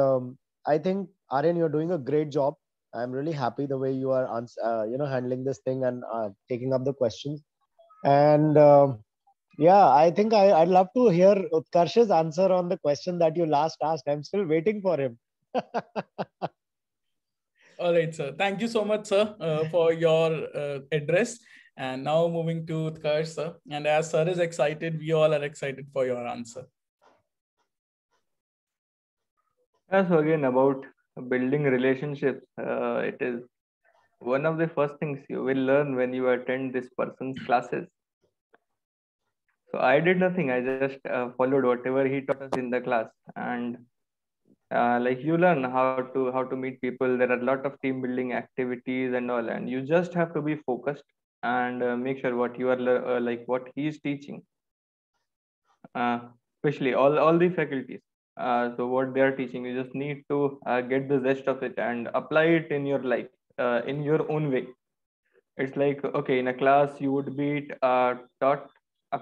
I think, Aryan, you're doing a great job. I'm really happy the way you are, handling this thing and taking up the questions. And yeah, I think I'd love to hear Utkarsh's answer on the question that you last asked. I'm still waiting for him. All right, sir. Thank you so much, sir, for your address. And now moving to Utkarsh, sir. And as sir is excited, we all are excited for your answer. So again, about building relationships, it is one of the first things you will learn when you attend this person's classes. So I did nothing. I just followed whatever he taught us in the class, and like you learn how to meet people. There are a lot of team building activities and all, and you just have to be focused and make sure what you are like what he is teaching, especially all the faculties. So what they are teaching, you just need to get the zest of it and apply it in your life in your own way. It's like, okay, in a class you would be taught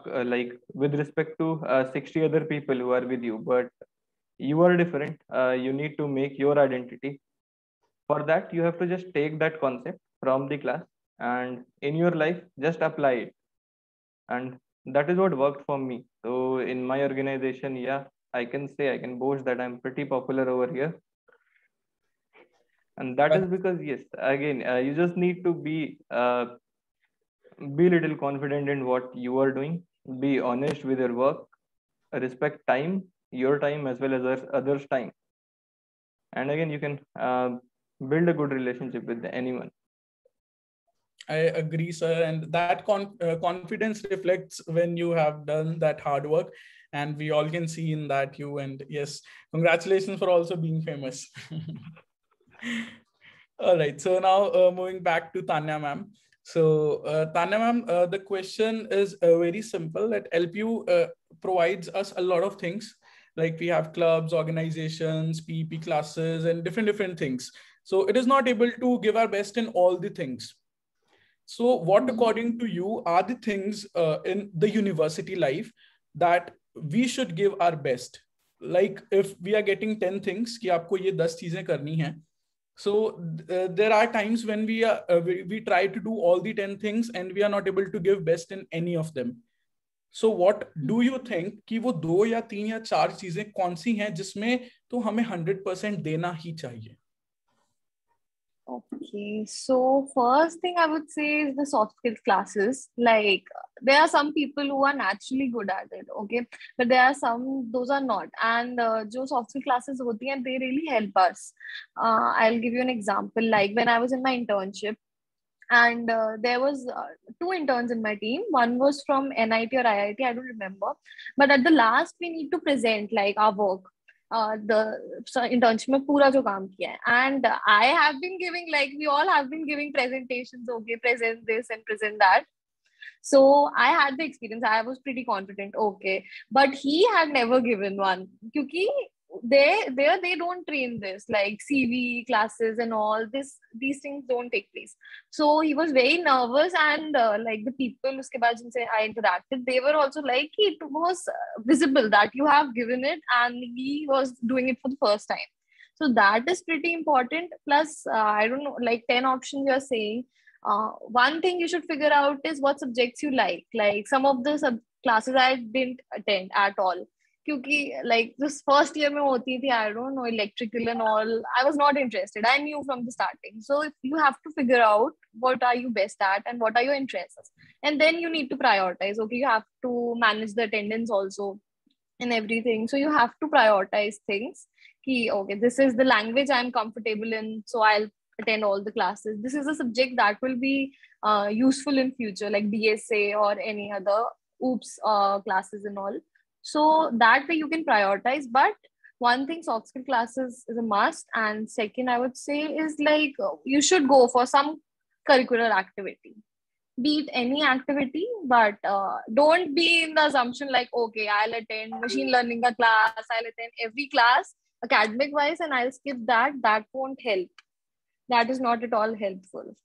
like with respect to 60 other people who are with you, but you are different. You need to make your identity. For that, you have to just take that concept from the class and in your life just apply it, and that is what worked for me. So in my organization, yeah, I can say, I can boast that I'm pretty popular over here. And that is because, yes, again, you just need to be little confident in what you are doing, be honest with your work, respect time, your time as well as others time, and again you can build a good relationship with anyone. I agree, sir. And that confidence reflects when you have done that hard work. And we all can see in that you. And yes, congratulations for also being famous. All right. So now moving back to Tanya ma'am. So Tanya ma'am, the question is very simple. That LPU provides us a lot of things. Like we have clubs, organizations, PEP classes, and different things. So it is not able to give our best in all the things. So what, according to you, are the things in the university life that we should give our best? Like if we are getting 10 things कि आपको ये 10 चीजें करनी हैं, so there are times when we try to do all the 10 things and we are not able to give best in any of them. So what do you think कि वो 2 या 3 या 4 चीजें कौन सी हैं जिसमें तो हमें 100% देना ही चाहिए? Okay, so first thing I would say is the soft skills classes. Like there are some people who are naturally good at it, okay, but there are some those are not. And जो soft skill classes होती हैं, they really help us. I'll give you an example. Like when I was in my internship, and there was two interns in my team. One was from NIT or IIT, I don't remember. But at the last, we need to present like our work. The internship में पूरा जो काम किया है, and I have been giving, like we all have been giving presentations, okay, present this and present that. So I had the experience. I was pretty confident. Okay, but he had never given one. Because they don't train this like CV classes and all this. These things don't take place. So he was very nervous, and like the people uske baad jinse I interacted, they were also like it was visible that you have given it, and he was doing it for the first time. So that is pretty important. Plus, I don't know, like 10 options you're saying, one thing you should figure out is what subjects you like. Like some of the classes I didn't attend at all. Because like this first year mein hoti thi, I don't know, electrical and all, I was not interested. I knew from the starting. So if you have to figure out what are you best at and what are your interests. And then you need to prioritize. Okay, you have to manage the attendance also and everything. So you have to prioritize things. Ki, okay, this is the language I'm comfortable in, so I'll attend all the classes. This is a subject that will be useful in future, like DSA or any other OOPS classes and all. So that way you can prioritize. But one thing, soft skill classes is a must. And second, I would say is like you should go for some curricular activity. Be it any activity, but don't be in the assumption like, okay, I'll attend machine learning ka class, I'll attend every class academic wise, and I'll skip that. That won't help. That is not at all helpful.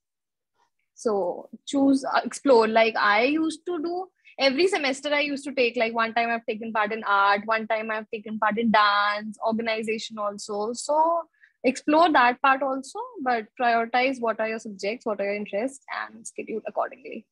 So choose, explore. Like I used to do every semester, I used to take like one time I've taken part in art, one time I've taken part in dance, organization also. So explore that part also, but prioritize what are your subjects, what are your interests, and schedule accordingly.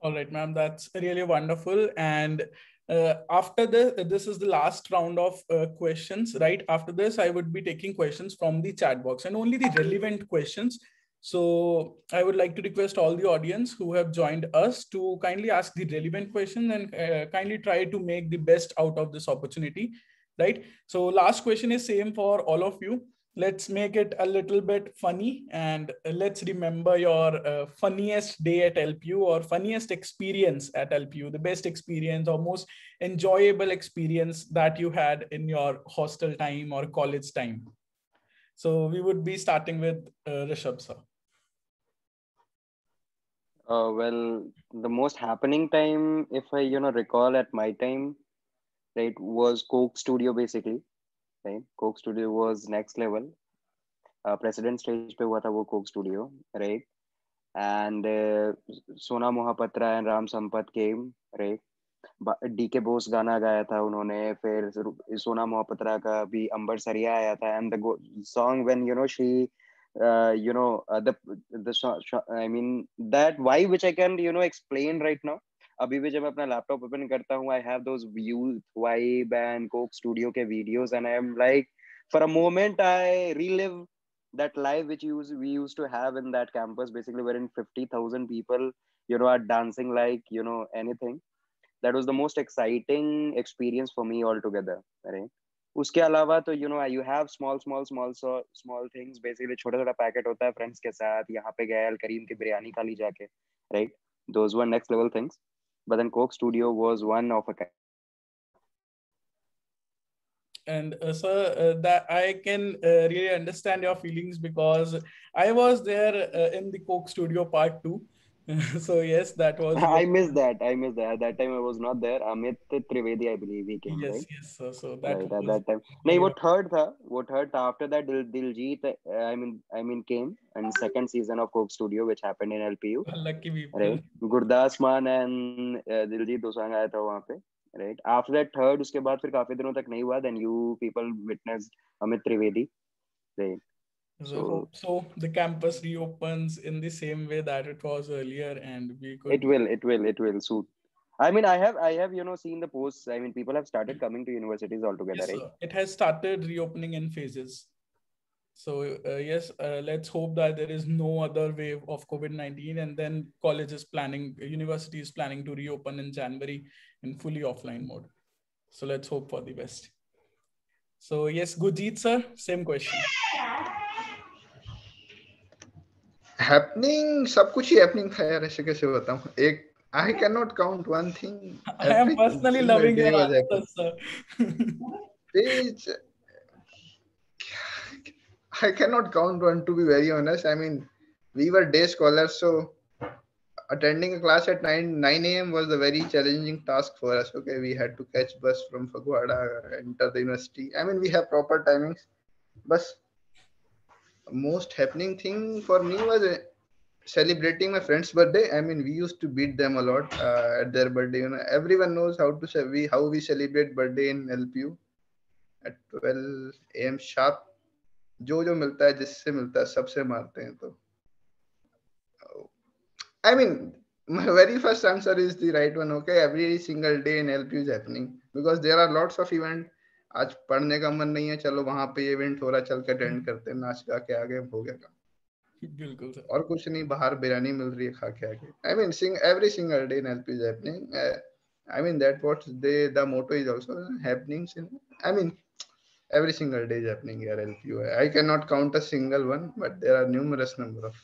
All right, ma'am, that's really wonderful. And after this is the last round of questions, right? After this, I would be taking questions from the chat box and only the relevant questions. So I would like to request all the audience who have joined us to kindly ask the relevant question and kindly try to make the best out of this opportunity, right? So last question is same for all of you. Let's make it a little bit funny, and let's remember your funniest day at LPU or funniest experience at LPU, the best experience or most enjoyable experience that you had in your hostel time or college time. So we would be starting with Rishabh sir. Well, the most happening time, if I recall at my time, right, was Coke Studio basically. Right, Coke Studio was next level. President stage पे हुआ था वो Coke Studio, right? And Sona Mohapatra and Ram Sampath came, right? DK Bose गाना गाया था उन्होंने, फिर सोना मोहपत्रा का भी अंबर सरिया आया था, and the song when she the song, I mean that vibe which I can explain right now. अभी भी जब मैं अपना लैपटॉप ओपन करता हूँ, I have those views, vibe and Coke Studio के videos, and I am like, for a moment I relive that life which we used to have in that campus, basically wherein 50,000 people are dancing like anything. That was the most exciting experience for me altogether, right? उसके अलावा तो you have small things, basically छोटा छोटा packet होता है friends के साथ, यहाँ पे गए करीम की बिरयानी खा ली जाके, right? Those were next level things. But then Coke Studio was one of a kind. And sir, that I can really understand your feelings, because I was there in the Coke Studio part 2. So yes, that was. I missed that. At that time I was not there. Amit Trivedi, I believe he came, yes, right? Yes, so that right, was, at that time. No, what third tha after that Diljit, I mean came, and second season of Coke Studio which happened in LPU. Lucky people. Right. Gurdas Maan and Diljit दो song आया था वहाँ पे. Right. After that third, उसके बाद फिर काफी दिनों तक नहीं हुआ. Then you people witnessed Amit Trivedi. Right. So the campus reopens in the same way that it was earlier, and we could. It will suit. I mean, I have seen the posts. I mean, people have started coming to universities altogether, Yes, right? sir. It has started reopening in phases. So yes, let's hope that there is no other wave of COVID-19, and then university is planning to reopen in January in fully offline mode. So let's hope for the best. So yes, Gurjeet sir, same question. Happening सब कुछ ही happening था यार, ऐसे कैसे बताऊं? एक I cannot count one thing. I am Every personally single loving day your was answer, happening. sir. It's, I cannot count one, to be very honest. I mean, we were day scholars, so attending a class at 9 a.m. was a very challenging task for us. Okay, we had to catch bus from Fagwada, enter the university. I mean, we have proper timings. But most happening thing for me was celebrating my friend's birthday. I mean, we used to beat them a lot at their birthday. You know, everyone knows how to say how we celebrate birthday in LPU at 12 a.m. sharp. जो जो मिलता है, जिससे मिलता है, सबसे मारते हैं. तो I mean, my very first answer is the right one. Okay, every single day in LPU is happening because there are lots of event. आज पढ़ने का मन नहीं है, चलो वहां पे इवेंट हो रहा, चल के अटेंड करते हैं, नाच गा के आ गए, हो गया काम. बिल्कुल सर. और कुछ नहीं, बाहर बिरयानी मिल रही है, खा के आ गए. I mean, every single day in LPU is happening. I mean, that what the motto is also happenings in. I mean, every single day is happening here LPU. I cannot count a single one, but there are numerous number of.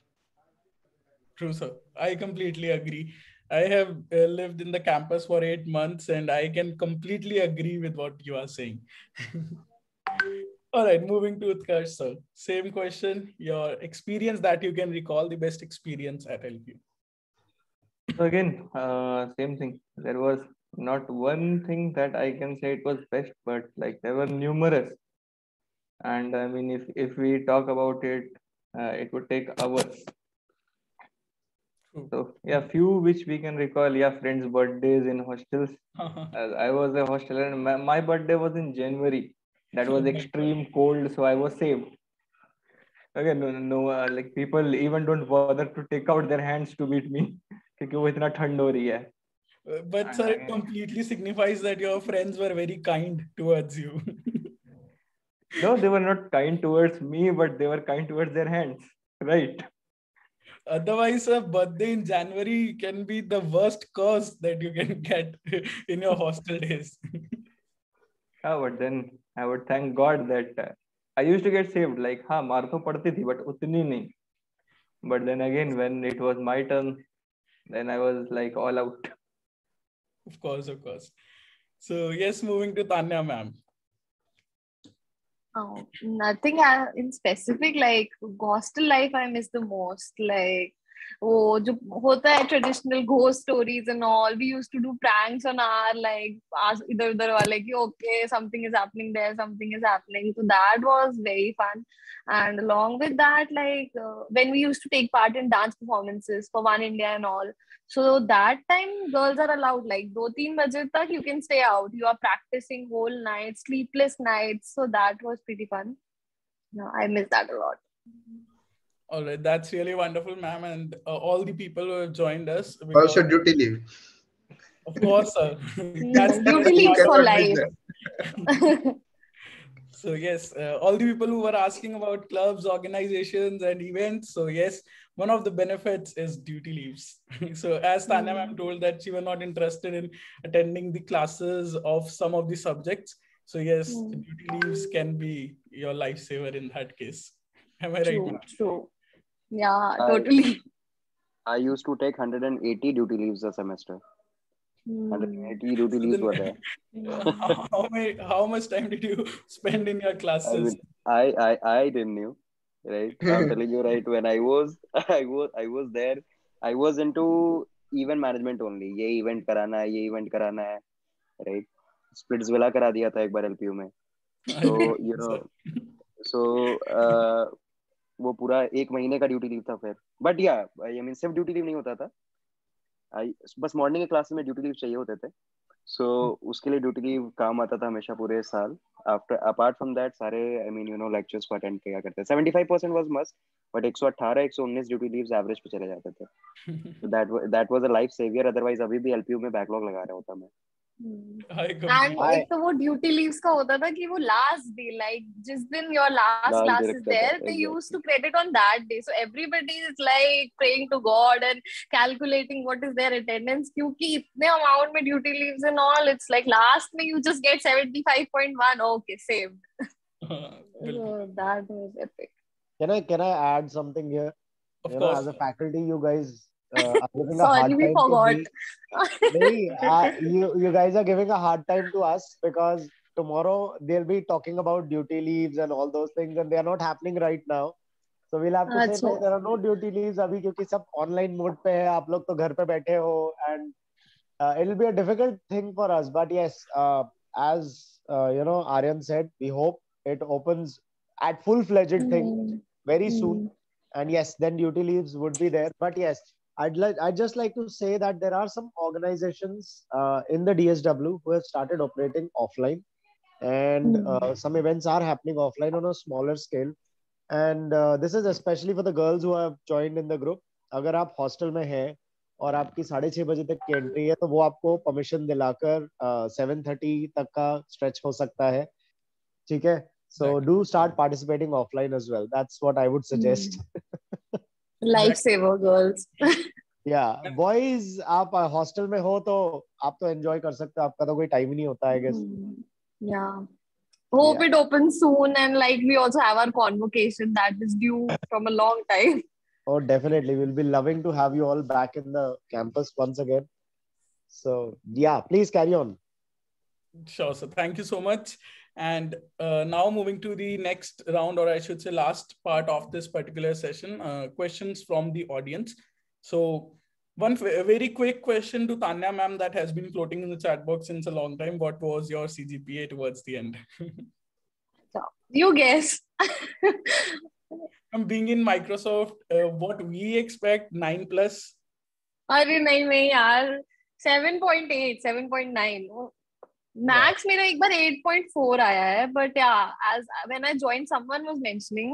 True, sir. I completely agree. I have lived in the campus for 8 months, and I can completely agree with what you are saying. All right, moving to Utkarsh, sir. Same question. Your experience that you can recall, the best experience at LPU. So again, same thing. There was not one thing that I can say it was best, but like there were numerous. And I mean, if we talk about it, it would take hours. So yeah, few which we can recall. Yeah, friends' birthdays in hostels. I was a hosteler, and my birthday was in January. That was extreme cold, so I was saved. Again, no, like people even don't bother to take out their hands to beat me क्योंकि वो इतना ठंड हो रही है. But sir, it completely signifies that your friends were very kind towards you. No, they were not kind towards me, but they were kind towards their hands, right? Otherwise, a birthday in January can be the worst curse that you can get in your hostel days. Yeah, but then I would thank God that I used to get saved. Like, हाँ, मार तो पड़ती थी, but उतनी नहीं. But then again, when it was my turn, then I was like all out. Of course, of course. So yes, moving to Tanya ma'am. Oh, nothing in specific. Like hostel life, I miss the most. Like, वो जो होता है traditional ghost stories and all. We used to do pranks on our like इधर उधर वाले कि okay, something is happening there, something is happening. So that was very fun. And along with that, like when we used to take part in dance performances for One India and all. So that time girls are allowed like 2-3 baje tak you can stay out. You are practicing whole night, sleepless nights. So that was pretty fun. No, I miss that a lot. All right, that's really wonderful, ma'am, and all the people who have joined us. Also duty leave. Of course, sir. That's duty leave for life. So yes, all the people who were asking about clubs, organizations, and events. So yes, one of the benefits is duty leaves. So as Tanya ma'am told that she was not interested in attending the classes of some of the subjects. So yes, duty leaves can be your lifesaver in that case. Am I right? True. Yeah, totally. I used to take 180 duty leaves a semester. 180 duty leaves were there. How much time did you spend in your classes? I didn't know, right? I'm telling you, right? When I was there, I was into event management only. ये event कराना है, ये event कराना है, right? Splitsvilla करा दिया था एक बार LPU में. So you know, so वो पूरा 1 महीने का ड्यूटी लीव था फिर. बट या आई मीन सिर्फ ड्यूटी लीव नहीं होता था. बस मॉर्निंग के क्लास में ड्यूटी लीव चाहिए होते थे. सो उसके लिए ड्यूटी लीव काम आता था हमेशा पूरे साल. आफ्टर अपार्ट फ्रॉम दैट सारे I mean you know lectures को अटेंड किया करते थे. 75% was must, but 118 119 duty leaves average पे चले जाते थे. That was a life saver. Otherwise अभी भी एलपीयू में बैकलॉग लगा रहा होता मैं. I and completely. एक तो वो ड्यूटी लीव्स का होता था कि वो लास्ट डे, लाइक जिस दिन your last last class day is रखता था there, they used exactly. To credit on that day, so everybody is like praying to God and calculating what is their attendance, क्योंकि इतने amount में duty leaves and all, it's like last में you just get 75.1, okay saved. बिल्कुल. So that was epic. Can I add something here? Of You know, course. as a faculty, you guys are giving a Sorry, hard we time to forgot. me. You guys are giving a hard time to us because tomorrow they'll be talking about duty leaves and all those things, and they are not happening right now. So we'll have to say अच्छा. no, there are no duty leaves अभी क्योंकि सब online mode पे है, आप लोग तो घर पे बैठे हो, and it'll be a difficult thing for us. But yes, as you know, Aryan said, we hope it opens at full-fledged thing Hmm. very soon. Hmm. And yes, then duty leaves would be there. But yes, I'd just like to say that there are some organizations in the DSW who have started operating offline, and Hmm. some events are happening offline on a smaller scale. And this is especially for the girls who have joined in the group. अगर आप hostel में हैं और आपकी 6:30 बजे तक की entry है तो वो आपको परमिशन दिलाकर 7:30 तक का स्ट्रेच हो सकता है. ठीक है. So Exactly. do start participating offline as well. That's what I would suggest. Lifesaver girls. Yeah, boys, आप हॉस्टल में हो तो आप तो एंजॉय कर सकते हो, आपका तो कोई टाइम ही नहीं होता, I guess. Yeah. Hope Yeah. it opens soon, and like we also have our convocation that is due from a long time. Oh, definitely. We'll be loving to have you all back in the campus once again. So yeah, please carry on. Sure. So thank you so much. And now moving to the next round, or I should say last part of this particular session, questions from the audience. So one very quick question to Tanya ma'am that has been floating in the chat box since a long time. What was your CGPA towards the end? So, you guess. I'm being in Microsoft, what we expect 9+. अरे नहीं यार, 7.8, 7.9. Max मेरा एक बार 8.4 आया है, but yeah, as when I joined, someone was mentioning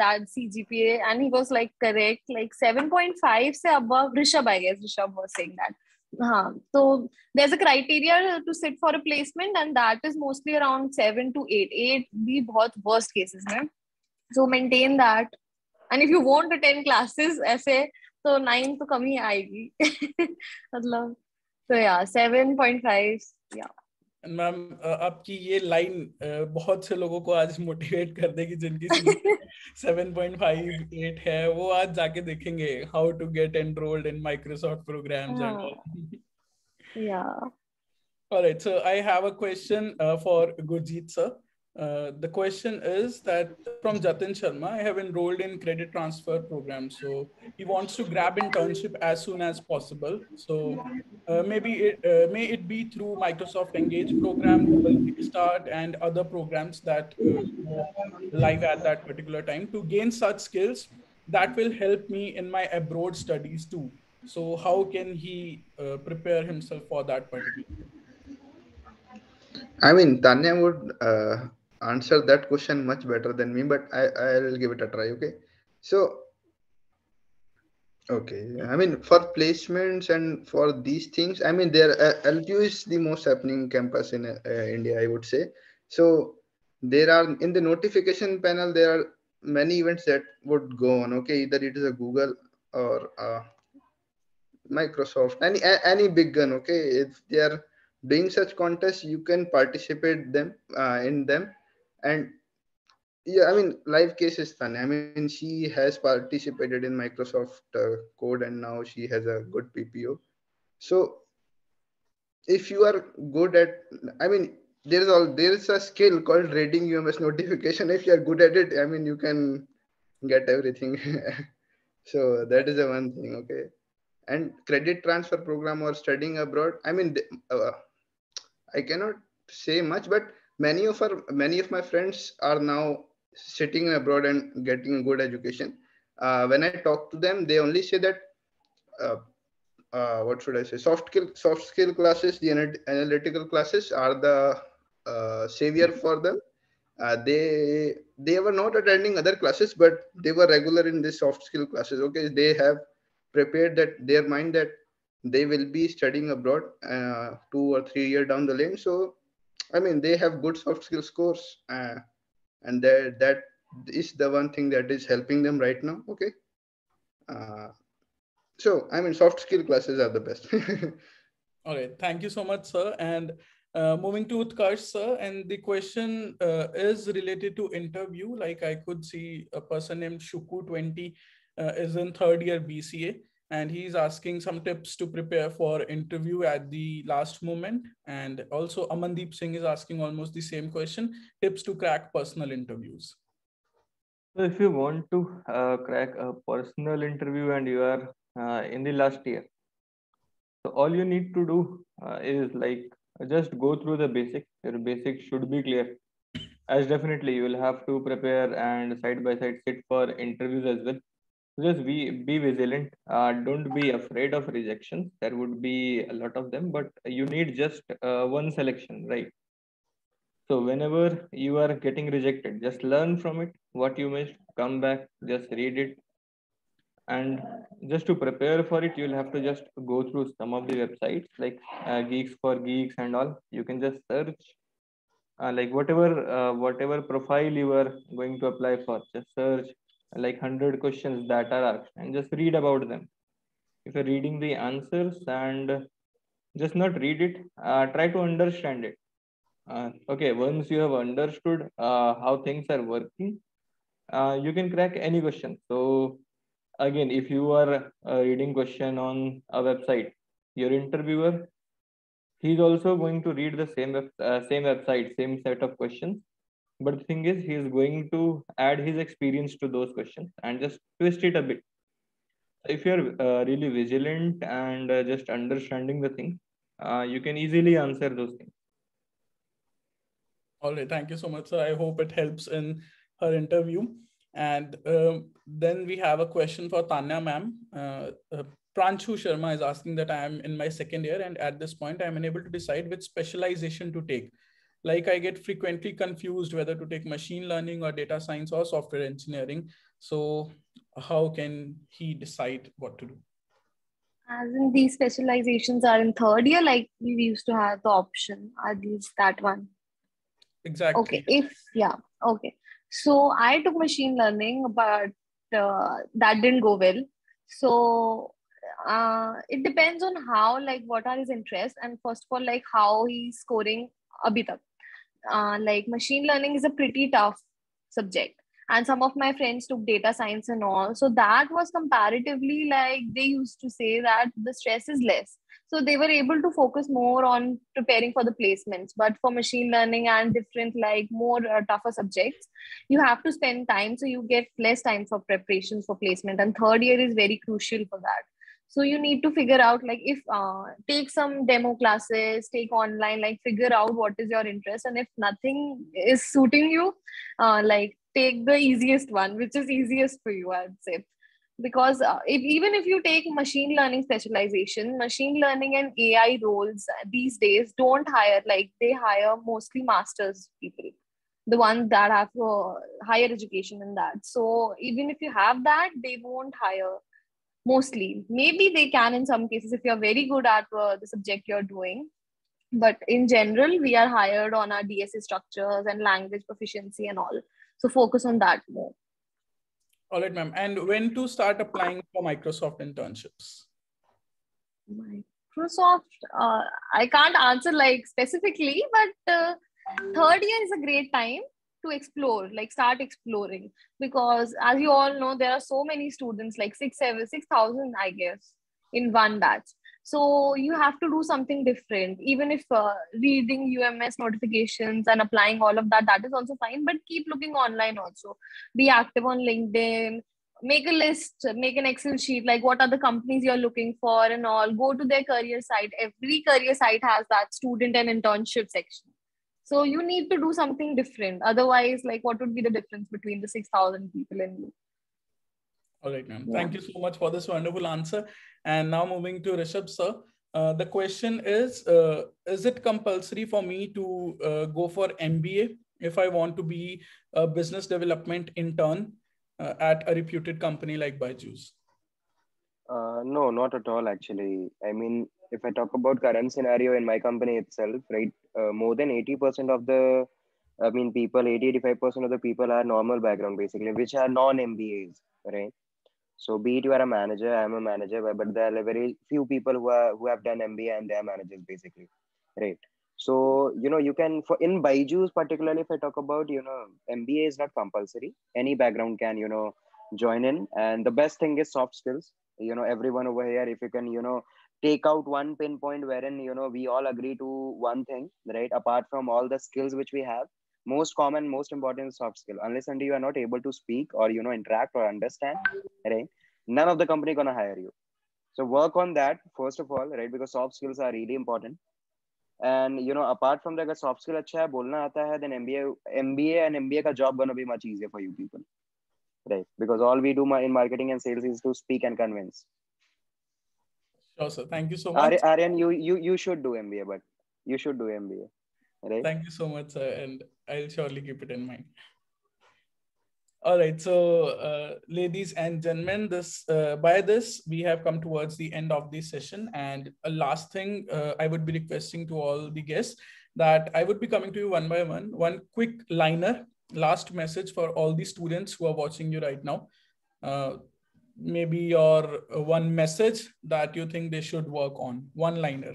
that CGPA, and he was like correct, like 7.5 से above. Rishabh, I guess Rishabh was saying that. हाँ, so there's a criteria to sit for a placement, and that is mostly around 7 to 8. 8 भी बहुत worst cases में. So maintain that, and if you won't attend classes ऐसे तो 9 तो कम ही आएगी. मतलब so yeah, 7.5. Yeah. Ma'am आपकी ये लाइन बहुत से लोगों को आज मोटिवेट कर देगी जिनकी 7.58 है, वो आज जाके देखेंगे how to get enrolled in Microsoft programmes and all. Yeah. All right, so I have a question for Gurjeet sir. The question is that from Jatin Sharma, I have enrolled in credit transfer program. So he wants to grab internship as soon as possible. So may it be through Microsoft Engage program, Google Kickstart, and other programs that go live at that particular time to gain such skills that will help me in my abroad studies too. So how can he prepare himself for that particular? I mean, Tanya would answer that question much better than me, but I'll give it a try. Okay. So, okay. I mean, for placements and for these things, I mean, there LPU is the most happening campus in India, I would say. So there are in the notification panel, there are many events that would go on. Okay, either it is a Google or Microsoft, any big gun. Okay, if they are doing such contests, you can participate them in them. And yeah, I mean, live cases fun. I mean, she has participated in Microsoft code, and now she has a good PPO. So if you are good at, I mean, there is a skill called reading UMS notification. If you are good at it, I mean, you can get everything. So that is the one thing. Okay. And credit transfer program or studying abroad, I mean, I cannot say much, but many of my friends are now sitting abroad and getting a good education. When I talk to them, they only say that uh, what should I say? Soft skill classes, the analytical classes are the savior for them. They were not attending other classes, but they were regular in the soft skill classes. Okay, they have prepared that their mind that they will be studying abroad 2 or 3 years down the lane. So, I mean, they have good soft skill scores, and that is the one thing that is helping them right now. Okay. Uh, so, I mean, soft skill classes are the best. All right. Thank you so much, sir. And moving to Utkarsh, sir, and the question is related to interview. Like I could see a person named Shuku20 is in third year BCA, and he's asking some tips to prepare for interview at the last moment. And also Amandeep Singh is asking almost the same question, tips to crack personal interviews. So if you want to crack a personal interview and you are in the last year, so all you need to do is like just go through the basics. Your basics should be clear. As definitely you will have to prepare and side by side sit for interviews as well. Just be vigilant. Don't be afraid of rejections. There would be a lot of them, but you need just one selection, right? So whenever you are getting rejected, just learn from it. What you missed, come back, just read it, and just to prepare for it, you'll have to just go through some of the websites like Geeks for Geeks and all. You can just search like whatever profile you are going to apply for. Just search like 100 questions that are asked and just read about them. If you're reading the answers and just not read it, try to understand it. Okay, once you have understood how things are working, you can crack any question. So again, if you are reading question on a website, your interviewer, he's also going to read the same website, same set of questions. But the thing is, he is going to add his experience to those questions and just twist it a bit. If you're really vigilant and just understanding the thing, you can easily answer those things. All right, thank you so much, sir. I hope it helps in her interview. And then we have a question for Tanya ma'am. Pranshu Sharma is asking that I am in my second year and at this point I am unable to decide which specialization to take. Like I get frequently confused whether to take machine learning or data science or software engineering. So how can he decide what to do? As in these specializations are in third year, like we used to have the option. Are these that one? Exactly. Okay, okay. So I took machine learning, but that didn't go well. So it depends on how, like, what are his interests, and first of all, like how he's scoring abhi tak. Like machine learning is a pretty tough subject, and some of my friends took data science and all, so that was comparatively, like, they used to say that the stress is less, so they were able to focus more on preparing for the placements. But for machine learning and different, like, more tougher subjects, you have to spend time, so you get less time for preparations for placement, and third year is very crucial for that. So you need to figure out, like, if take some demo classes, take online, like figure out what is your interest, and if nothing is suiting you, like take the easiest one, which is easiest for you, I'd say. Because even if you take machine learning specialization, machine learning and AI roles these days don't hire, like they hire mostly masters people, the ones that have higher education in that. So even if you have that, they won't hire mostly. Maybe they can in some cases if you're very good at the subject you're doing. But in general, we are hired on our DSA structures and language proficiency and all. So focus on that more. All right, ma'am. And when to start applying for Microsoft internships? Microsoft, I can't answer like specifically, but third year is a great time to explore, like start exploring, because as you all know, there are so many students, like 6,000 I guess in one batch. So you have to do something different. Even if reading UMS notifications and applying all of that, that is also fine, but keep looking online also. Be active on LinkedIn, make a list, make an Excel sheet, like what are the companies you're looking for and all. Go to their career site. Every career site has that student and internship section. So you need to do something different. Otherwise, like, what would be the difference between the 6,000 people and you? All right, ma'am. Yeah. Thank you so much for this wonderful answer. And now moving to Rishabh, sir. The question is it compulsory for me to go for MBA if I want to be a business development intern at a reputed company like Byju's? No, not at all, actually. I mean, if I talk about current scenario in my company itself, right, more than 80% of the, I mean, people, 85% of the people are normal background, basically, which are non-MBAs, right? So be it you are a manager, I'm a manager, but there are very few people who have done MBA and they are managers, basically, right? So, you can, for in Byju's particularly, if I talk about, MBA is not compulsory. Any background can, join in. And the best thing is soft skills. Everyone over here, if you can, take out one pinpoint wherein, we all agree to one thing, right? Apart from all the skills which we have, most common, most important is soft skill. Unless until you are not able to speak or, interact or understand, right? None of the company gonna hire you. So work on that first of all, right? Because soft skills are really important. And apart from that, अगर soft skill अच्छा है, बोलना आता है, then MBA and MBA का job gonna be much easier for you people, right? Because all we do in marketing and sales is to speak and convince. Sure, sir. Thank you so much. Aryan, you should do MBA, but you should do MBA, right? Thank you so much, sir, and I'll surely keep it in mind. All right, so ladies and gentlemen, by this we have come towards the end of this session, and a last thing I would be requesting to all the guests that I would be coming to you one by one. One quick liner, last message for all the students who are watching you right now. Maybe your one message that you think they should work on, one liner.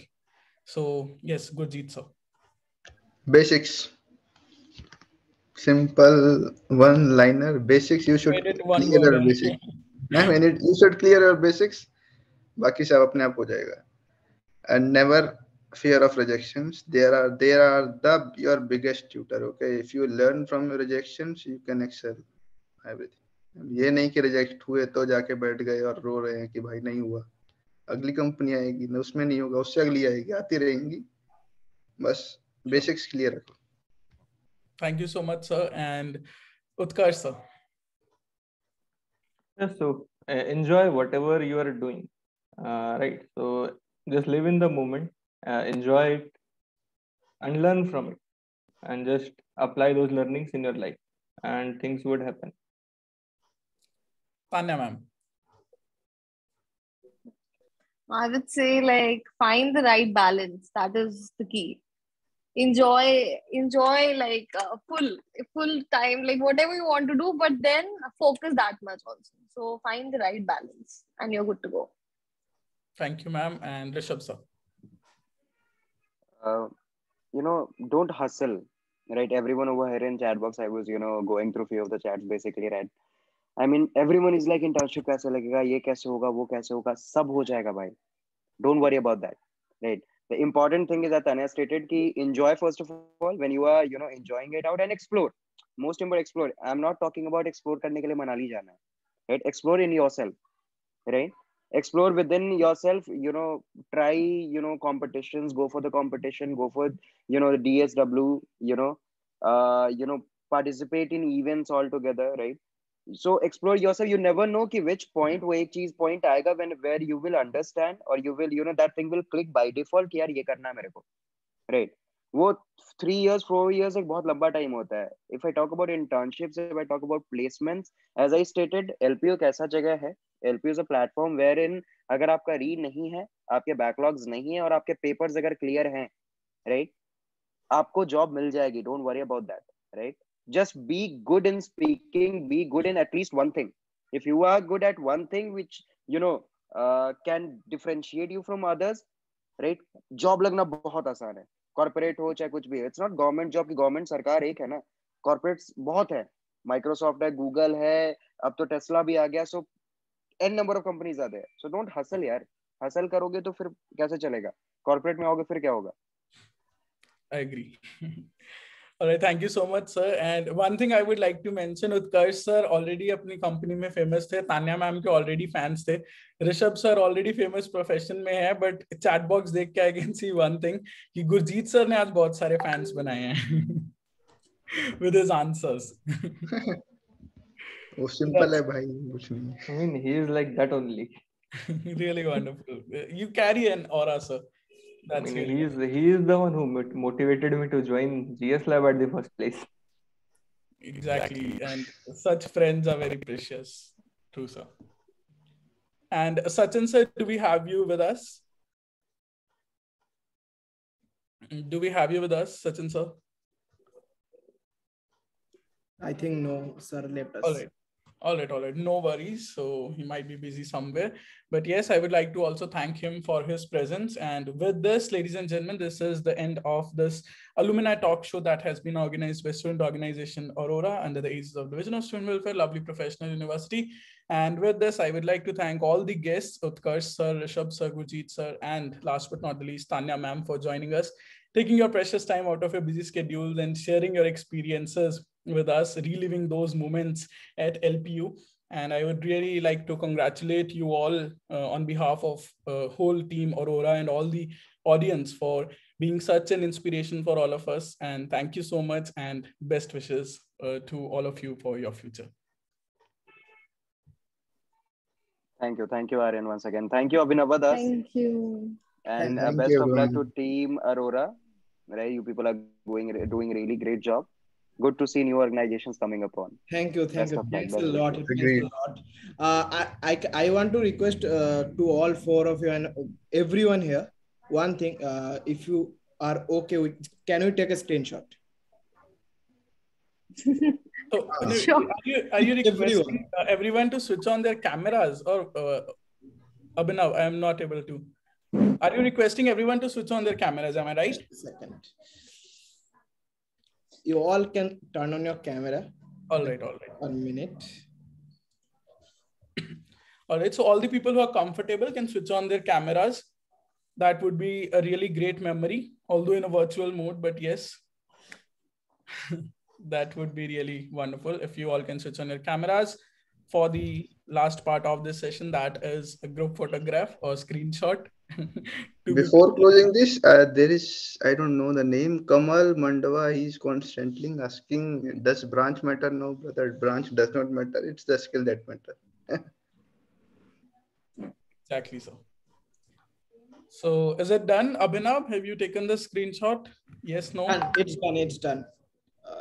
So yes, Gurjeet sir. Basics. Simple one liner. Basics. You should clear your basics. I mean, you should clear your basics. बाकी सब अपने आप हो जाएगा. And never fear of rejections. They are your biggest tutor. Okay, if you learn from rejections, you can excel everything. ये नहीं कि reject हुए तो जाके बैठ गए और रो रहे हैं कि भाई नहीं हुआ. अगली कंपनी आएगी ना, उसमें नहीं होगा, उससे अगली आएगी, आती रहेंगी. बस बेसिक्स क्लियर रखो. Thank you so much, sir. And Utkarsh, sir. Yes, so enjoy whatever you are doing, right? So just live in the moment, enjoy it, and learn from it, and just apply those learnings in your life, and things would happen. Tanya ma'am. I would say find the right balance. That is the key. Enjoy full time, like whatever you want to do, but then focus that much also. So find the right balance and you're good to go. Thank you, ma'am. And Rishabh sir. Don't hustle, right? Everyone over here in chat box, I was, going through few of the chats basically, right? I mean, everyone is like internship कैसे लगेगा, ये कैसे होगा, वो कैसे होगा, सब हो जाएगा भाई. Don't worry about that, right? The important thing is that Tanya stated ki enjoy first of all when you are, enjoying it out, and explore. Most important, explore. I'm not talking about explore करने के लिए मनाली जाना, right? Explore in yourself, right? Explore within yourself, try, competitions, go for the competition, go for, the DSW, participate in events altogether, right? So explore yourself. You never know ki which point वो एक चीज point आएगा where you will understand or you will, that thing will click by default कि यार ये करना है मेरे को, right? वो 3 years 4 years एक बहुत लंबा time होता है. If I talk about internships, if I talk about placements, as I stated, LPO एक ऐसा जगह है. LPO is a platform wherein अगर आपका read नहीं है, आपके backlogs नहीं है और आपके papers अगर clear हैं, right? आपको job मिल जाएगी. Don't worry about that, right? Just be good in speaking, be good in at least one thing. If you are good at one thing which can differentiate you from others, right? Job लगना बहुत आसान है. Corporate हो चाहे कुछ भी. It's not government job की government सरकार एक है ना. Corporates बहुत है. Microsoft है, Google है, अब तो Tesla भी आ गया. So n number of companies are there. So don't hustle यार. Hustle करोगे तो फिर कैसे चलेगा? Corporate में आओगे फिर क्या होगा? I agree. All right, thank you so much, sir. And one thing I would like to mention, Utkarsh sir already अपनी company में famous थे, तान्या मैम के already fans थे, Rishabh sir already famous profession में है, but chat box देख के I can see one thing कि गुरजीत sir ने आज बहुत सारे fans बनाए हैं with his answers. वो simple है भाई, कुछ नहीं. I mean, he is like that only. Really wonderful. You carry an aura, sir. That's I mean, really he is the one who motivated me to join GS Lab at the first place. Exactly, and such friends are very precious. True, sir. And Sachin sir, do we have you with us? Do we have you with us, Sachin sir? I think no, sir left us. All right. All right. No worries. So he might be busy somewhere. But yes, I would like to also thank him for his presence. And with this, ladies and gentlemen, this is the end of this alumni talk show that has been organized by student organization Aurora under the aegis of Division of Student Welfare, Lovely Professional University. And with this, I would like to thank all the guests, Utkarsh sir, Rishabh sir, Gurjeet sir, and last but not the least, Tanya ma'am, for joining us, taking your precious time out of your busy schedule and sharing your experiences with us, reliving those moments at LPU. And I would really like to congratulate you all on behalf of whole team Aurora and all the audience for being such an inspiration for all of us. And thank you so much, and best wishes to all of you for your future. Thank you, Aryan, once again. Thank you, Abhinav Das. Thank you. And Thank best you, of luck everyone. to Team Aurora. Right, you people are doing really great job. Good to see new organizations coming upon. Thank you. Best of luck. Thanks a Best lot. wishes. It means a lot. I want to request to all four of you and everyone here one thing. If you are okay with, can we take a screenshot? So, Sure. are you requesting everyone to switch on their cameras, or Abhinav, I am not able to. Are you requesting everyone to switch on their cameras? Am I right? Just a second. You all can turn on your camera. All right. 1 minute. All right. So all the people who are comfortable can switch on their cameras. That would be a really great memory, although in a virtual mode, but yes, that would be really wonderful if you all can switch on your cameras for the last part of this session. That is a group photograph or screenshot. Before closing this, there is, I don't know the name, Kamal Mandava. He's constantly asking, does branch matter? No, brother, branch does not matter. It's the skill that matter. Exactly so. So is it done, Abhinav? Have you taken the screenshot? Yes, no? It's done.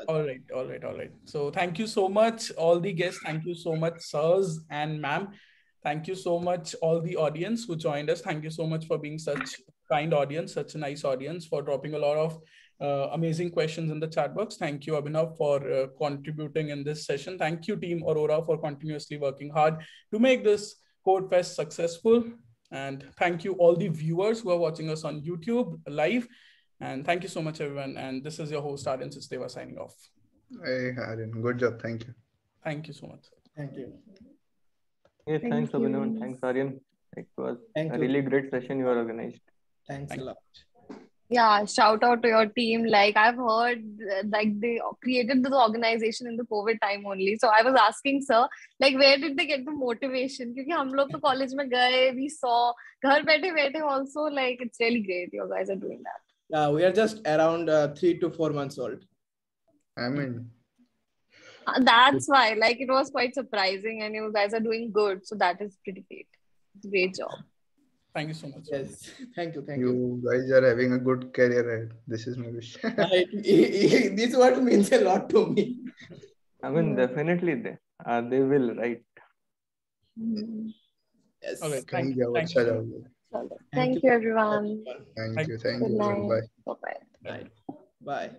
All right. So thank you so much, all the guests. Thank you so much, sirs and ma'am. Thank you so much, all the audience who joined us. Thank you so much for being such a kind audience, such a nice audience, for dropping a lot of amazing questions in the chat box. Thank you, Abhinav, for contributing in this session. Thank you, Team Aurora, for continuously working hard to make this Code Fest successful. And thank you, all the viewers who are watching us on YouTube live. And thank you so much, everyone. And this is your host, Aryan Sachdeva, signing off. Hey, Aryan, good job. Thank you. Thank you so much. Thank you. Yes, thanks, Abhinav, and thanks, Aryan. It was a really great session you organized. Thanks a lot. Yeah, shout out to your team. Like I've heard, like they created this organization in the COVID time only. So I was asking sir, like where did they get the motivation? Because हम लोग तो college में गए, we saw, घर बैठे बैठे also, like it's really great. You guys are doing that. We are just around 3 to 4 months old. I mean, that's why, like it was quite surprising, and you guys are doing good. So that is pretty great. Great job. Thank you so much. Yes, thank you. you guys are having a good career ahead. This is my wish. This word means a lot to me. I mean, definitely they will, right? Yes. All right. Thank you. Thank you, everyone. Thank you. Good night. Bye. Bye-bye. Bye.